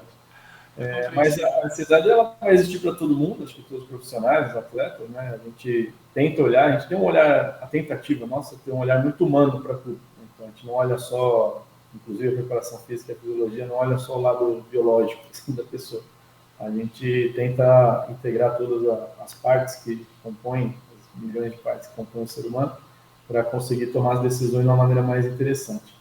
Mas a ansiedade ela vai existir para todo mundo, acho que todos os profissionais, os atletas, né? A gente tenta olhar, a gente tem um olhar, a tentativa nossa tem um olhar muito humano para tudo. Então a gente não olha só inclusive a preparação física e a fisiologia não olham só o lado biológico assim, da pessoa. A gente tenta integrar todas as partes que compõem, as milhões de partes que compõem o ser humano, para conseguir tomar as decisões de uma maneira mais interessante.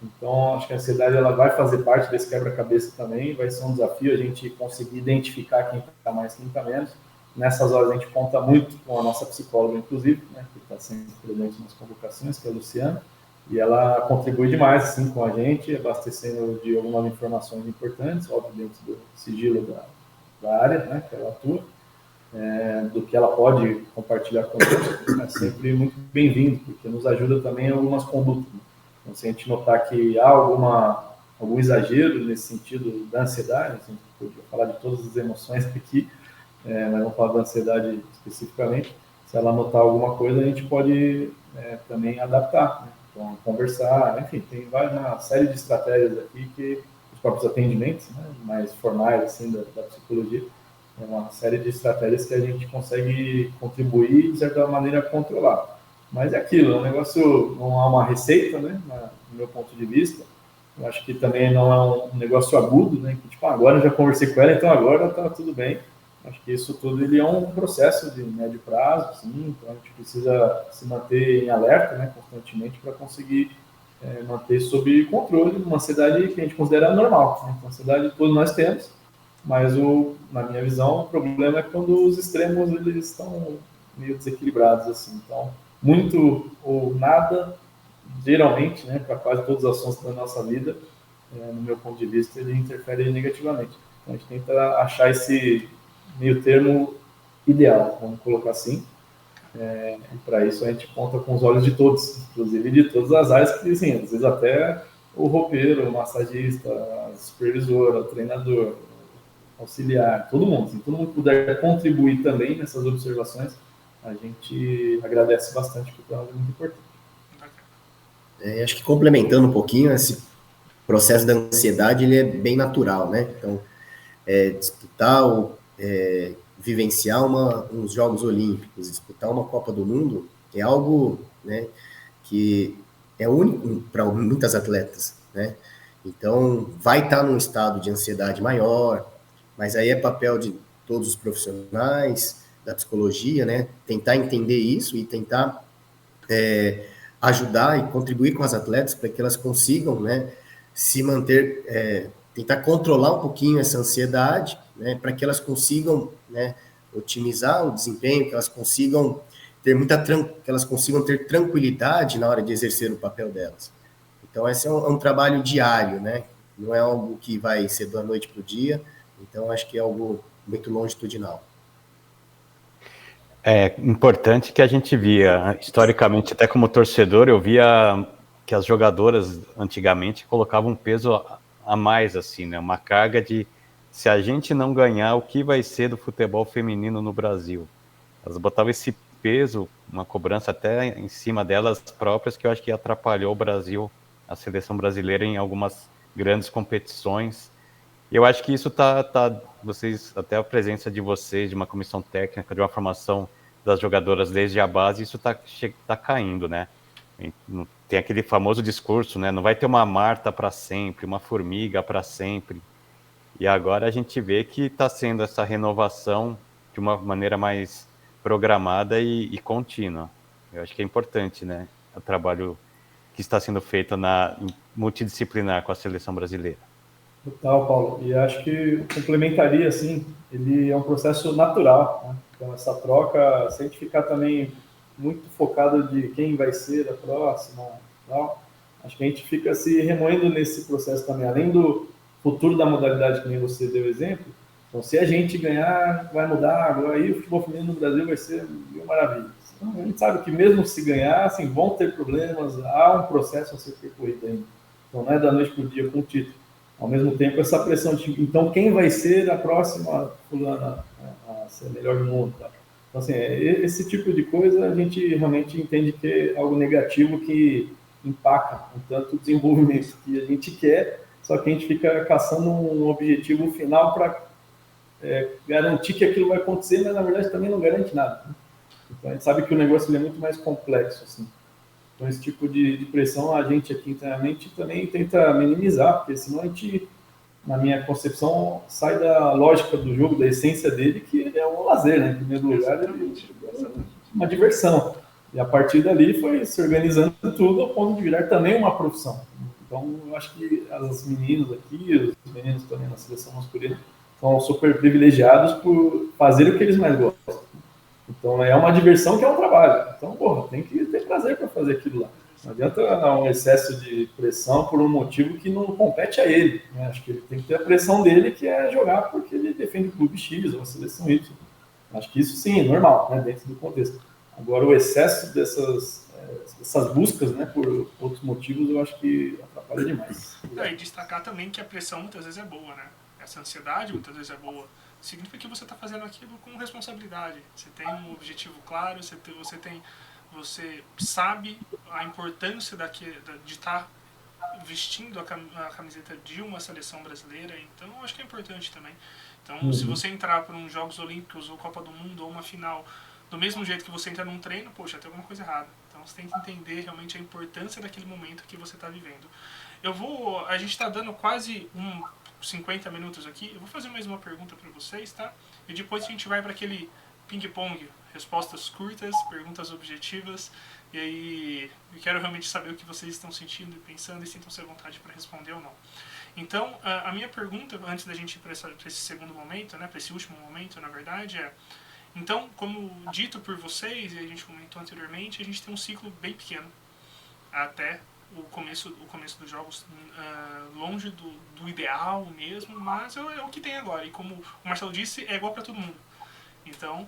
Então, acho que a ansiedade ela vai fazer parte desse quebra-cabeça também, vai ser um desafio a gente conseguir identificar quem está mais, quem está menos. Nessas horas a gente conta muito com a nossa psicóloga, inclusive, né, que está sempre presente nas convocações, que é a Luciana, e ela contribui demais assim, com a gente, abastecendo de algumas informações importantes, óbvio, dentro do sigilo da área, né, que ela atua, do que ela pode compartilhar conosco, é sempre muito bem-vindo, porque nos ajuda também em algumas condutas. Então, se a gente notar que há algum exagero nesse sentido da ansiedade, a gente podia falar de todas as emoções aqui, mas vamos falar da ansiedade especificamente, se ela notar alguma coisa, a gente pode também adaptar, né? Então, conversar, enfim, tem uma série de estratégias aqui que os próprios atendimentos, né, mais formais assim, da psicologia, é uma série de estratégias que a gente consegue contribuir e, de certa maneira, controlar. Mas é aquilo, é um negócio, não há uma receita, né, no meu ponto de vista. Eu acho que também não é um negócio agudo, né, que tipo, agora eu já conversei com ela, então agora está tudo bem. Acho que isso tudo ele é um processo de médio prazo, sim, então a gente precisa se manter em alerta, né, constantemente para conseguir manter sob controle uma ansiedade que a gente considera normal. Né? Então, ansiedade todos nós temos, mas na minha visão o problema é quando os extremos eles estão meio desequilibrados assim. Então, muito ou nada, geralmente, né, para quase todos os assuntos da nossa vida, no meu ponto de vista, ele interfere negativamente. Então, a gente tenta achar esse meio termo ideal, vamos colocar assim. E para isso a gente conta com os olhos de todos, inclusive de todas as áreas, que assim, às vezes até o roupeiro, o massagista, a supervisora, o treinador, o auxiliar, todo mundo. Se todo mundo puder contribuir também nessas observações, a gente agradece bastante, porque é muito importante. Acho que complementando um pouquinho, esse processo da ansiedade ele é bem natural, né? Então, disputar ou vivenciar uns Jogos Olímpicos, disputar uma Copa do Mundo é algo, né, que é único para muitas atletas, né? Então, vai estar num estado de ansiedade maior, mas aí é papel de todos os profissionais da psicologia, né, tentar entender isso e tentar ajudar e contribuir com as atletas para que elas consigam, né, se manter, tentar controlar um pouquinho essa ansiedade, né, para que elas consigam, né, otimizar o desempenho, que elas consigam ter tranquilidade na hora de exercer o papel delas. Então, esse é um trabalho diário, né? Não é algo que vai ser da noite para o dia. Então, acho que é algo muito longitudinal. É importante que a gente via, historicamente, até como torcedor, eu via que as jogadoras antigamente colocavam um peso a mais, assim, né? Uma carga de se a gente não ganhar, o que vai ser do futebol feminino no Brasil? Elas botavam esse peso, uma cobrança até em cima delas próprias, que eu acho que atrapalhou o Brasil, a seleção brasileira, em algumas grandes competições. E eu acho que isso vocês, até a presença de vocês, de uma comissão técnica, de uma formação das jogadoras desde a base, isso tá caindo, né? Tem aquele famoso discurso, né? Não vai ter uma Marta para sempre, uma formiga para sempre. E agora a gente vê que está sendo essa renovação de uma maneira mais programada e contínua. Eu acho que é importante, né? O trabalho que está sendo feito multidisciplinar com a seleção brasileira. Total, Paulo. E acho que complementaria, assim, ele é um processo natural, né? Então, essa troca, se a gente ficar também muito focado de quem vai ser a próxima, tal, acho que a gente fica se remoendo nesse processo também, além do futuro da modalidade, que nem você deu exemplo. Então, se a gente ganhar, vai mudar, agora aí o futebol feminino no Brasil vai ser mil maravilhas. Então, a gente sabe que mesmo se ganhar, assim, vão ter problemas, há um processo a ser percorrido ainda. Então, não é da noite para o dia com o título. Ao mesmo tempo, essa pressão de, então, quem vai ser a próxima fulana a ser a melhor do mundo? Tá? Então, assim, esse tipo de coisa a gente realmente entende que é algo negativo que empaca um tanto o desenvolvimento que a gente quer, só que a gente fica caçando um objetivo final para garantir que aquilo vai acontecer, mas na verdade também não garante nada. Né? Então, a gente sabe que o negócio é muito mais complexo, assim. Então, esse tipo de pressão a gente aqui internamente também tenta minimizar, porque senão a gente, na minha concepção, sai da lógica do jogo, da essência dele, que ele é um lazer, né? Em primeiro lugar, ele é uma diversão. E a partir dali foi se organizando tudo ao ponto de virar também uma profissão. Então, eu acho que as meninas aqui, os meninos também na seleção masculina, são super privilegiados por fazer o que eles mais gostam. Então, é uma diversão que é um trabalho. Então, porra, tem que ter prazer para fazer aquilo lá. Não adianta um excesso de pressão por um motivo que não compete a ele, né? Acho que ele tem que ter a pressão dele, que é jogar porque ele defende o clube X ou a seleção Y. Acho que isso sim, é normal, né, dentro do contexto. Agora, o excesso dessas buscas, né, por outros motivos, eu acho que atrapalha demais. E destacar também que a pressão muitas vezes é boa, né? Essa ansiedade muitas vezes é boa. Significa que você está fazendo aquilo com responsabilidade. Você tem um objetivo claro, você sabe a importância de estar vestindo a camiseta de uma seleção brasileira. Então, eu acho que é importante também. Então, se você entrar para uns Jogos Olímpicos ou Copa do Mundo ou uma final do mesmo jeito que você entra num treino, poxa, tem alguma coisa errada. Então, você tem que entender realmente a importância daquele momento que você está vivendo. A gente está dando quase 50 minutos aqui. Eu vou fazer mais uma pergunta para vocês, tá? E depois a gente vai para aquele ping-pong, respostas curtas, perguntas objetivas. E aí eu quero realmente saber o que vocês estão sentindo e pensando e sintam-se à vontade para responder ou não. Então, a minha pergunta, antes da gente ir para esse segundo momento, né, para esse último momento, na verdade, então, como dito por vocês, e a gente comentou anteriormente, a gente tem um ciclo bem pequeno, até o começo dos jogos, longe do ideal mesmo, mas é o que tem agora. E como o Marcelo disse, é igual para todo mundo. Então,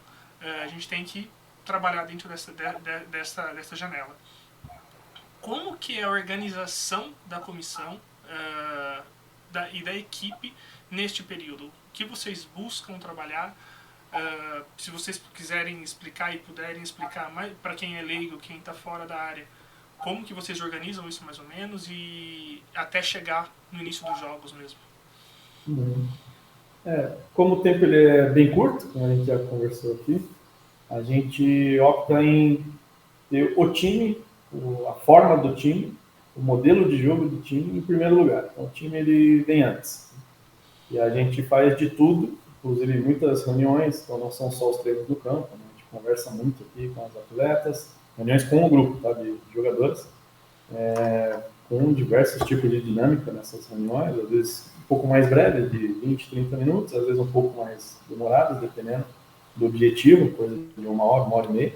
a gente tem que trabalhar dentro dessa janela. Como que é a organização da comissão e da equipe neste período? O que vocês buscam trabalhar? Se vocês quiserem explicar e puderem explicar para quem é leigo, quem está fora da área, como que vocês organizam isso mais ou menos e até chegar no início dos jogos mesmo? Como o tempo ele é bem curto, como a gente já conversou aqui, a gente opta em ter o time, a forma do time, o modelo de jogo do time em primeiro lugar. Então, o time ele vem antes. E a gente faz de tudo, inclusive muitas reuniões, então não são só os treinos do campo, né? A gente conversa muito aqui com os atletas, reuniões com o grupo, tá, de jogadores, com diversos tipos de dinâmica nessas reuniões, às vezes um pouco mais breve, de 20, 30 minutos, às vezes um pouco mais demoradas, dependendo do objetivo, coisa de uma hora e meia,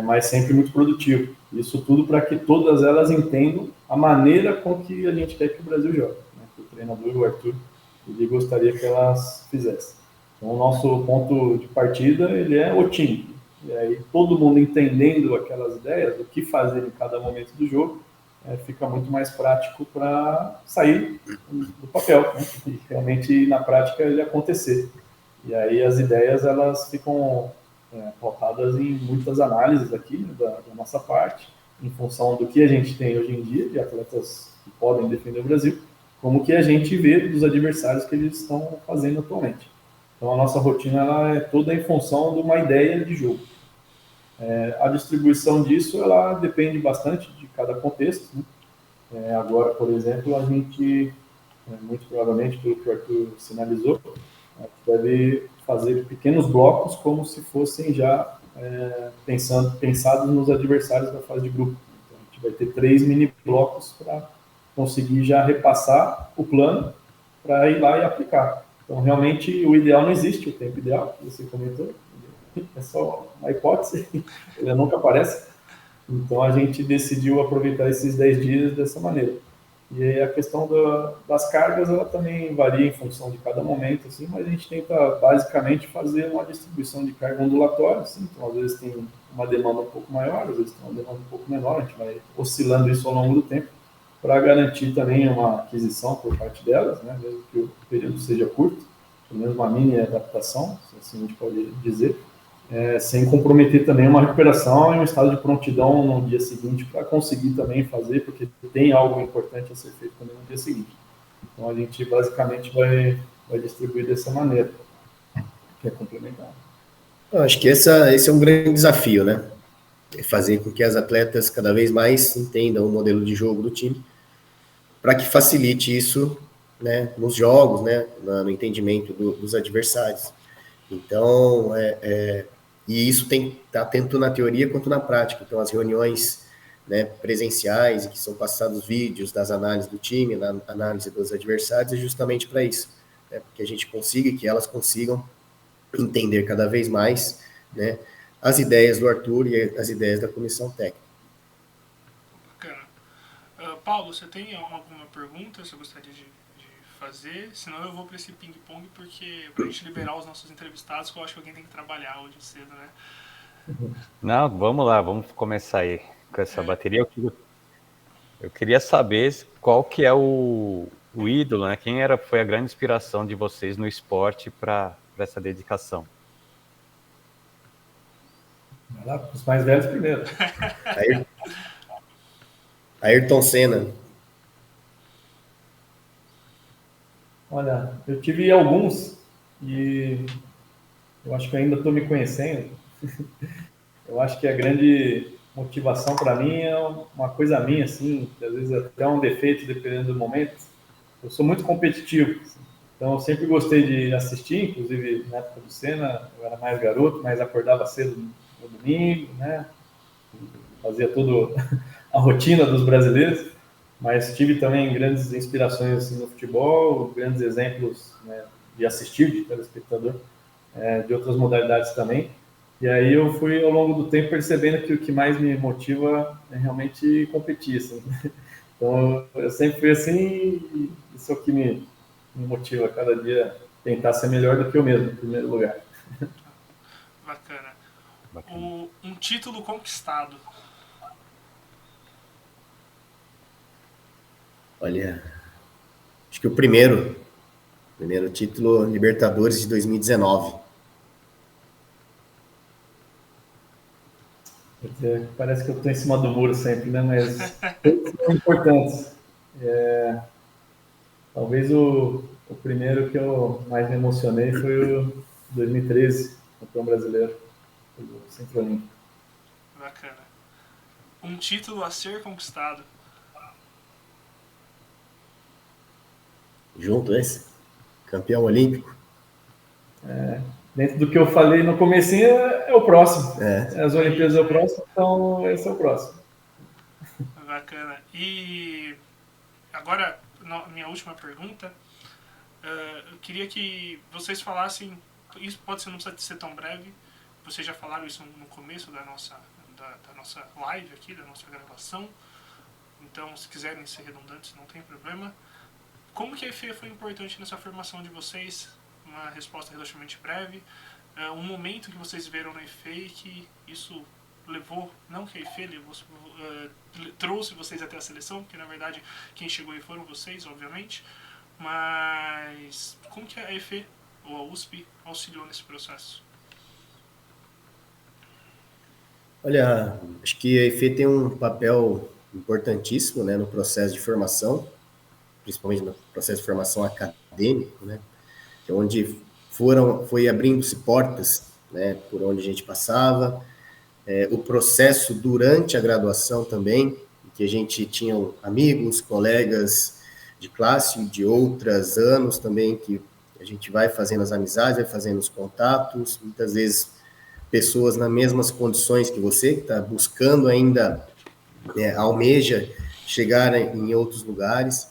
mas sempre muito produtivo. Isso tudo para que todas elas entendam a maneira com que a gente quer que o Brasil jogue, né? Que o treinador, o Arthur, ele gostaria que elas fizessem. Então, o nosso ponto de partida, ele é o time. E aí, todo mundo entendendo aquelas ideias, o que fazer em cada momento do jogo, fica muito mais prático para sair do papel, né? E realmente, na prática, ele acontecer. E aí, as ideias, elas ficam pautadas em muitas análises aqui, né, da nossa parte, em função do que a gente tem hoje em dia, de atletas que podem defender o Brasil, como que a gente vê dos adversários que eles estão fazendo atualmente. Então, a nossa rotina ela é toda em função de uma ideia de jogo. A distribuição disso ela depende bastante de cada contexto, né? Agora, por exemplo, a gente, muito provavelmente, pelo que o Arthur sinalizou, deve fazer pequenos blocos como se fossem já pensados nos adversários da fase de grupo. Então, a gente vai ter 3 mini blocos para conseguir já repassar o plano para ir lá e aplicar. Então, realmente, o ideal não existe, o tempo ideal, que você comentou, é só uma hipótese, ele nunca aparece. Então, a gente decidiu aproveitar esses 10 dias dessa maneira. E aí, a questão das cargas, ela também varia em função de cada momento, assim, mas a gente tenta, basicamente, fazer uma distribuição de carga ondulatória, assim. Então, às vezes tem uma demanda um pouco maior, às vezes tem uma demanda um pouco menor, a gente vai oscilando isso ao longo do tempo, para garantir também uma aquisição por parte delas, né, mesmo que o período seja curto, pelo menos uma mini adaptação, assim a gente pode dizer, sem comprometer também uma recuperação e um estado de prontidão no dia seguinte para conseguir também fazer, porque tem algo importante a ser feito também no dia seguinte. Então, a gente basicamente vai distribuir dessa maneira, que é complementar. Eu acho que esse é um grande desafio, né? fazer com que as atletas cada vez mais entendam o modelo de jogo do time, para que facilite isso, né, nos jogos, né, no entendimento dos adversários. Então, e isso tem que estar tanto na teoria quanto na prática. Então, as reuniões, né, presenciais, em que são passados vídeos das análises do time, na análise dos adversários, é justamente para isso, né, porque a gente consiga, que elas consigam entender cada vez mais, né, as ideias do Arthur e as ideias da comissão técnica. Bacana. Paulo, você tem alguma pergunta que você gostaria de fazer? Senão eu vou para esse ping-pong, porque para a gente liberar os nossos entrevistados, que eu acho que alguém tem que trabalhar hoje cedo, né? Não, vamos lá, vamos começar aí com essa bateria. Eu queria saber qual que é o ídolo, né? Quem foi a grande inspiração de vocês no esporte para essa dedicação? Vai lá, os mais velhos primeiro. Ayrton Senna. Olha, eu tive alguns e eu acho que ainda estou me conhecendo. Eu acho que a grande motivação para mim é uma coisa minha, assim, que às vezes até um defeito, dependendo do momento. Eu sou muito competitivo, assim. Então eu sempre gostei de assistir, inclusive na época do Senna, eu era mais garoto, mas acordava cedo no domingo, né? Fazia toda a rotina dos brasileiros, mas tive também grandes inspirações assim, no futebol, grandes exemplos, né, de assistir, de telespectador, de outras modalidades também. E aí eu fui, ao longo do tempo, percebendo que o que mais me motiva é realmente competir. Assim. Então, eu sempre fui assim e isso é o que me motiva a cada dia tentar ser melhor do que eu mesmo, em primeiro lugar. Bacana. Um título conquistado. Olha, acho que o primeiro título, Libertadores de 2019. Parece que eu estou em cima do muro sempre, né? Mas todos são importantes. Talvez o primeiro que eu mais me emocionei foi o 2013, campeão brasileiro, do Centro Olímpico. Bacana. Um título a ser conquistado. Junto esse? Campeão olímpico? Dentro do que eu falei no comecinho, é o próximo. As Olimpíadas é o próximo, então esse é o próximo. Bacana. E agora, minha última pergunta. Eu queria que vocês falassem, isso não precisa ser tão breve, vocês já falaram isso no começo da nossa live aqui, da nossa gravação, então se quiserem ser redundantes não tem problema. Como que a EFE foi importante nessa formação de vocês? Uma resposta relativamente breve. Um momento que vocês viram na EFE e que isso levou, não que a EFE trouxe vocês até a seleção, porque na verdade quem chegou aí foram vocês, obviamente, mas como que a EFE ou a USP auxiliou nesse processo? Olha, acho que a EFE tem um papel importantíssimo, né, no processo de formação, principalmente no processo de formação acadêmico, né, que é onde foi abrindo-se portas, né, por onde a gente passava, o processo durante a graduação também, que a gente tinha amigos, colegas de classe de outros anos também, que a gente vai fazendo as amizades, vai fazendo os contatos, muitas vezes pessoas nas mesmas condições que você, que está buscando ainda, almeja chegar em outros lugares.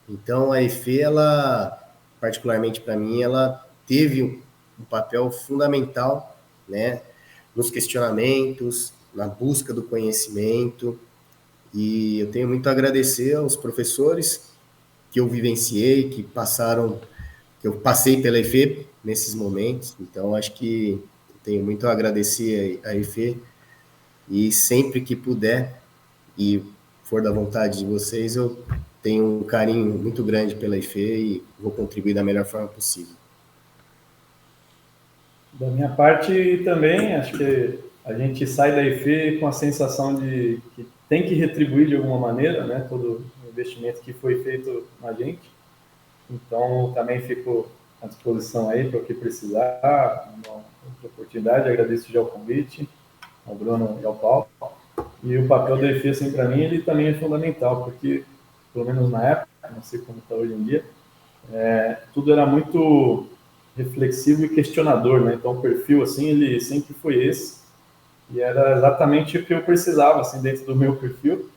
Então, a EFE, ela, particularmente para mim, ela teve um papel fundamental, né, nos questionamentos, na busca do conhecimento, e eu tenho muito a agradecer aos professores que eu vivenciei, que eu passei pela EFE nesses momentos, então acho que eu tenho muito a agradecer a EFE, e sempre que puder e for da vontade de vocês, eu tenho um carinho muito grande pela EFE e vou contribuir da melhor forma possível. Da minha parte também, acho que a gente sai da EFE com a sensação de que tem que retribuir de alguma maneira, né, todo o investimento que foi feito na gente. Então, também fico à disposição aí para o que precisar, uma outra oportunidade, agradeço já o convite ao Bruno e ao Paulo. E o papel da EFE, assim, para mim, ele também é fundamental, porque, pelo menos na época, não sei como está hoje em dia, tudo era muito reflexivo e questionador, né? Então, o perfil, assim, ele sempre foi esse, e era exatamente o que eu precisava, assim, dentro do meu perfil,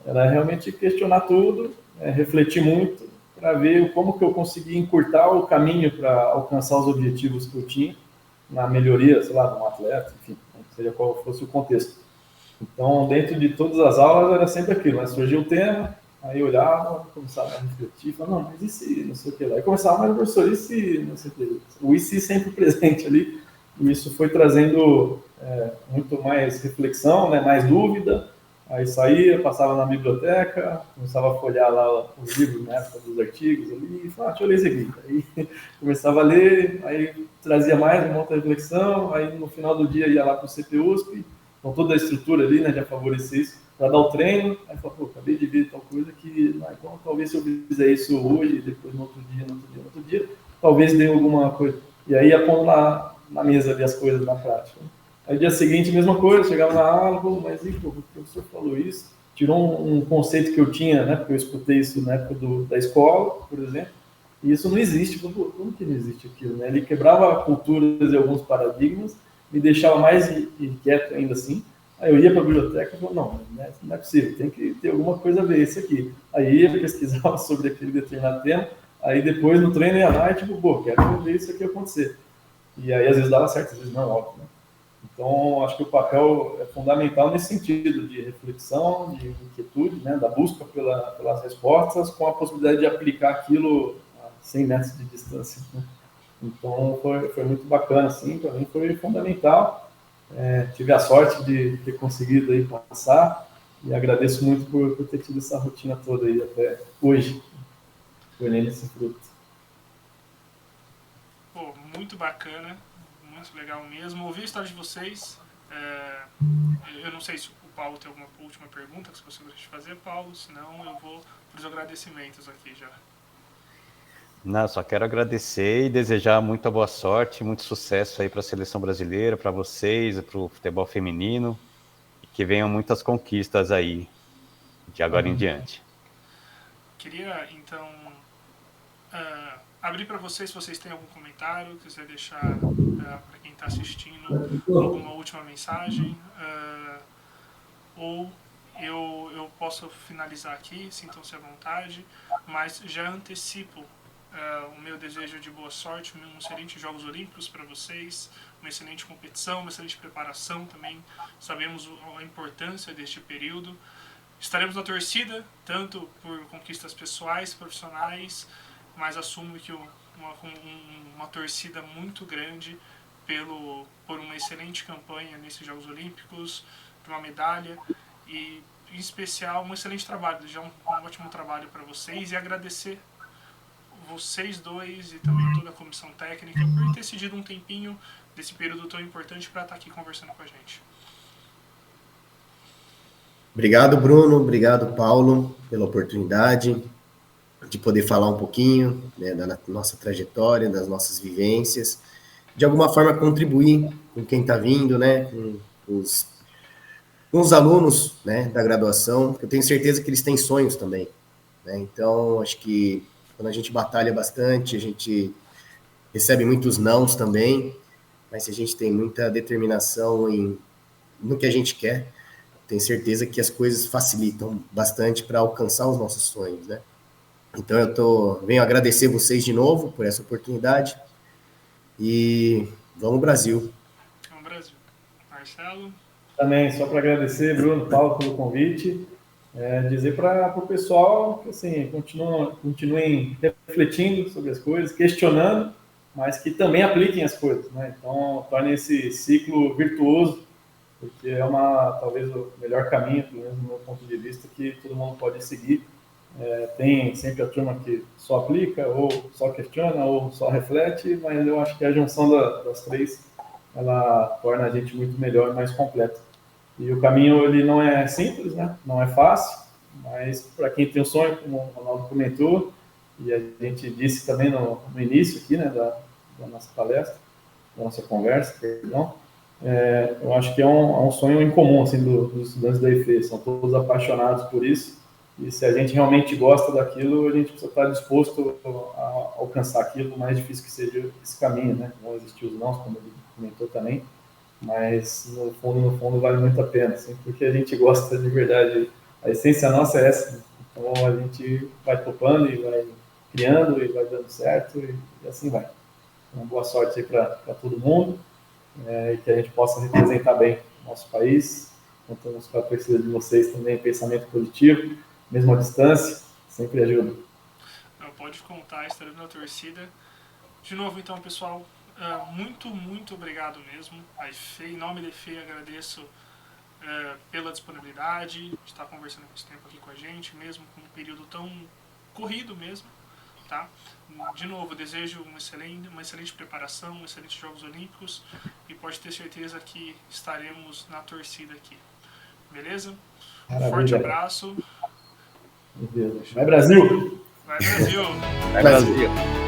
era realmente questionar tudo, refletir muito, para ver como que eu conseguia encurtar o caminho para alcançar os objetivos que eu tinha, na melhoria, sei lá, de um atleta, enfim, seja qual fosse o contexto. Então, dentro de todas as aulas, era sempre aquilo, né? Surgia o tema, aí eu olhava, começava a refletir, falava, não, mas e se, não sei o que lá. Aí começava, mas professor, e se, não sei o que. O e se sempre presente ali, e isso foi trazendo muito mais reflexão, né? Mais dúvida. Aí saía, passava na biblioteca, começava a folhear lá os livros, né, dos artigos ali, e falava, deixa eu ler isso aqui. Aí começava a ler, aí trazia mais uma outra reflexão, aí no final do dia ia lá para o CPUSP, com toda a estrutura ali, né, já favorecer isso, para dar o treino, aí falava, pô, acabei de ver tal coisa que, então talvez se eu fizer isso hoje, depois no outro dia, talvez dê alguma coisa. E aí ia pondo na mesa ali as coisas na prática. Aí dia seguinte, mesma coisa, chegava na aula, mas o professor falou isso, tirou um conceito que eu tinha, né, porque eu escutei isso na época da escola, por exemplo, e isso não existe. Como que não existe aquilo, né? Ele quebrava culturas e alguns paradigmas, me deixava mais inquieto ainda assim. Aí eu ia para a biblioteca e falava, não é possível, tem que ter alguma coisa a ver isso aqui. Aí eu pesquisava sobre aquele determinado tema, aí depois no treino ia lá e tipo, pô, quero ver isso aqui acontecer. E aí às vezes dava certo, às vezes não, óbvio, né? Então, acho que o papel é fundamental nesse sentido de reflexão, de inquietude, né, da busca pelas respostas, com a possibilidade de aplicar aquilo a 100 metros de distância, né? Então, foi muito bacana, assim, para mim foi fundamental. Tive a sorte de ter conseguido aí passar e agradeço muito por ter tido essa rotina toda aí até hoje, colhendo esse fruto. Pô, muito bacana, muito legal mesmo. Ouvi a história de vocês. Eu não sei se o Paulo tem alguma última pergunta que você gostaria de fazer, Paulo, senão eu vou para os agradecimentos aqui já. Não, só quero agradecer e desejar muita boa sorte, muito sucesso aí para a seleção brasileira, para vocês, para o futebol feminino, e que venham muitas conquistas aí de agora em diante. Queria, então, abrir para vocês, se vocês têm algum comentário, quiser deixar para quem está assistindo alguma última mensagem, ou eu posso finalizar aqui, sintam-se à vontade, mas já antecipo o meu desejo de boa sorte, um excelente Jogos Olímpicos para vocês, uma excelente competição, uma excelente preparação também. Sabemos a importância deste período. Estaremos na torcida, tanto por conquistas pessoais, profissionais, mas assumo que uma torcida muito grande por uma excelente campanha nesses Jogos Olímpicos, por uma medalha e, em especial, um excelente trabalho, já um ótimo trabalho para vocês, e agradecer vocês dois e também toda a comissão técnica por ter cedido um tempinho desse período tão importante para estar aqui conversando com a gente. Obrigado, Bruno. Obrigado, Paulo, pela oportunidade de poder falar um pouquinho, né, da nossa trajetória, das nossas vivências, de alguma forma contribuir com quem está vindo, né, com os alunos, né, da graduação. Eu tenho certeza que eles têm sonhos também, né? Então, acho que quando a gente batalha bastante, a gente recebe muitos nãos também, mas se a gente tem muita determinação no que a gente quer, tenho certeza que as coisas facilitam bastante para alcançar os nossos sonhos, né? Então venho agradecer vocês de novo por essa oportunidade e vamos Brasil. Vamos Brasil. Marcelo? Também, só para agradecer, Bruno, Paulo, pelo convite, dizer para o pessoal que, assim, continuem refletindo sobre as coisas, questionando, mas que também apliquem as coisas, né? Então, tornem esse ciclo virtuoso, porque é talvez o melhor caminho, pelo menos do meu ponto de vista, que todo mundo pode seguir. Tem sempre a turma que só aplica, ou só questiona, ou só reflete, mas eu acho que a junção das três, ela torna a gente muito melhor e mais completo. E o caminho, ele não é simples, né? Não é fácil, mas para quem tem o sonho, como o Ronaldo comentou, e a gente disse também no início aqui, né, da nossa palestra, da nossa conversa, perdão, eu acho que é um sonho em comum assim, dos estudantes da IFE, são todos apaixonados por isso, e se a gente realmente gosta daquilo, a gente precisa estar disposto a alcançar aquilo, mais difícil que seja esse caminho, né? Vão existir os nãos, como ele comentou também, mas no fundo vale muito a pena, assim, porque a gente gosta de verdade, a essência nossa é essa, né? Então a gente vai topando e vai criando e vai dando certo e assim vai. Então, boa sorte aí para todo mundo, e que a gente possa representar bem o nosso país. Contamos com a torcida de vocês também, pensamento positivo, mesmo à distância, sempre ajuda. Pode contar, estaremos na torcida. De novo, então, pessoal, muito obrigado mesmo. A IFE, em nome da IFE, agradeço pela disponibilidade de estar conversando com esse tempo aqui com a gente, mesmo com um período tão corrido mesmo, tá? De novo, desejo uma excelente preparação, excelentes Jogos Olímpicos e pode ter certeza que estaremos na torcida aqui. Beleza? Maravilha. Forte abraço. Vai Brasil! Vai Brasil! Vai Brasil!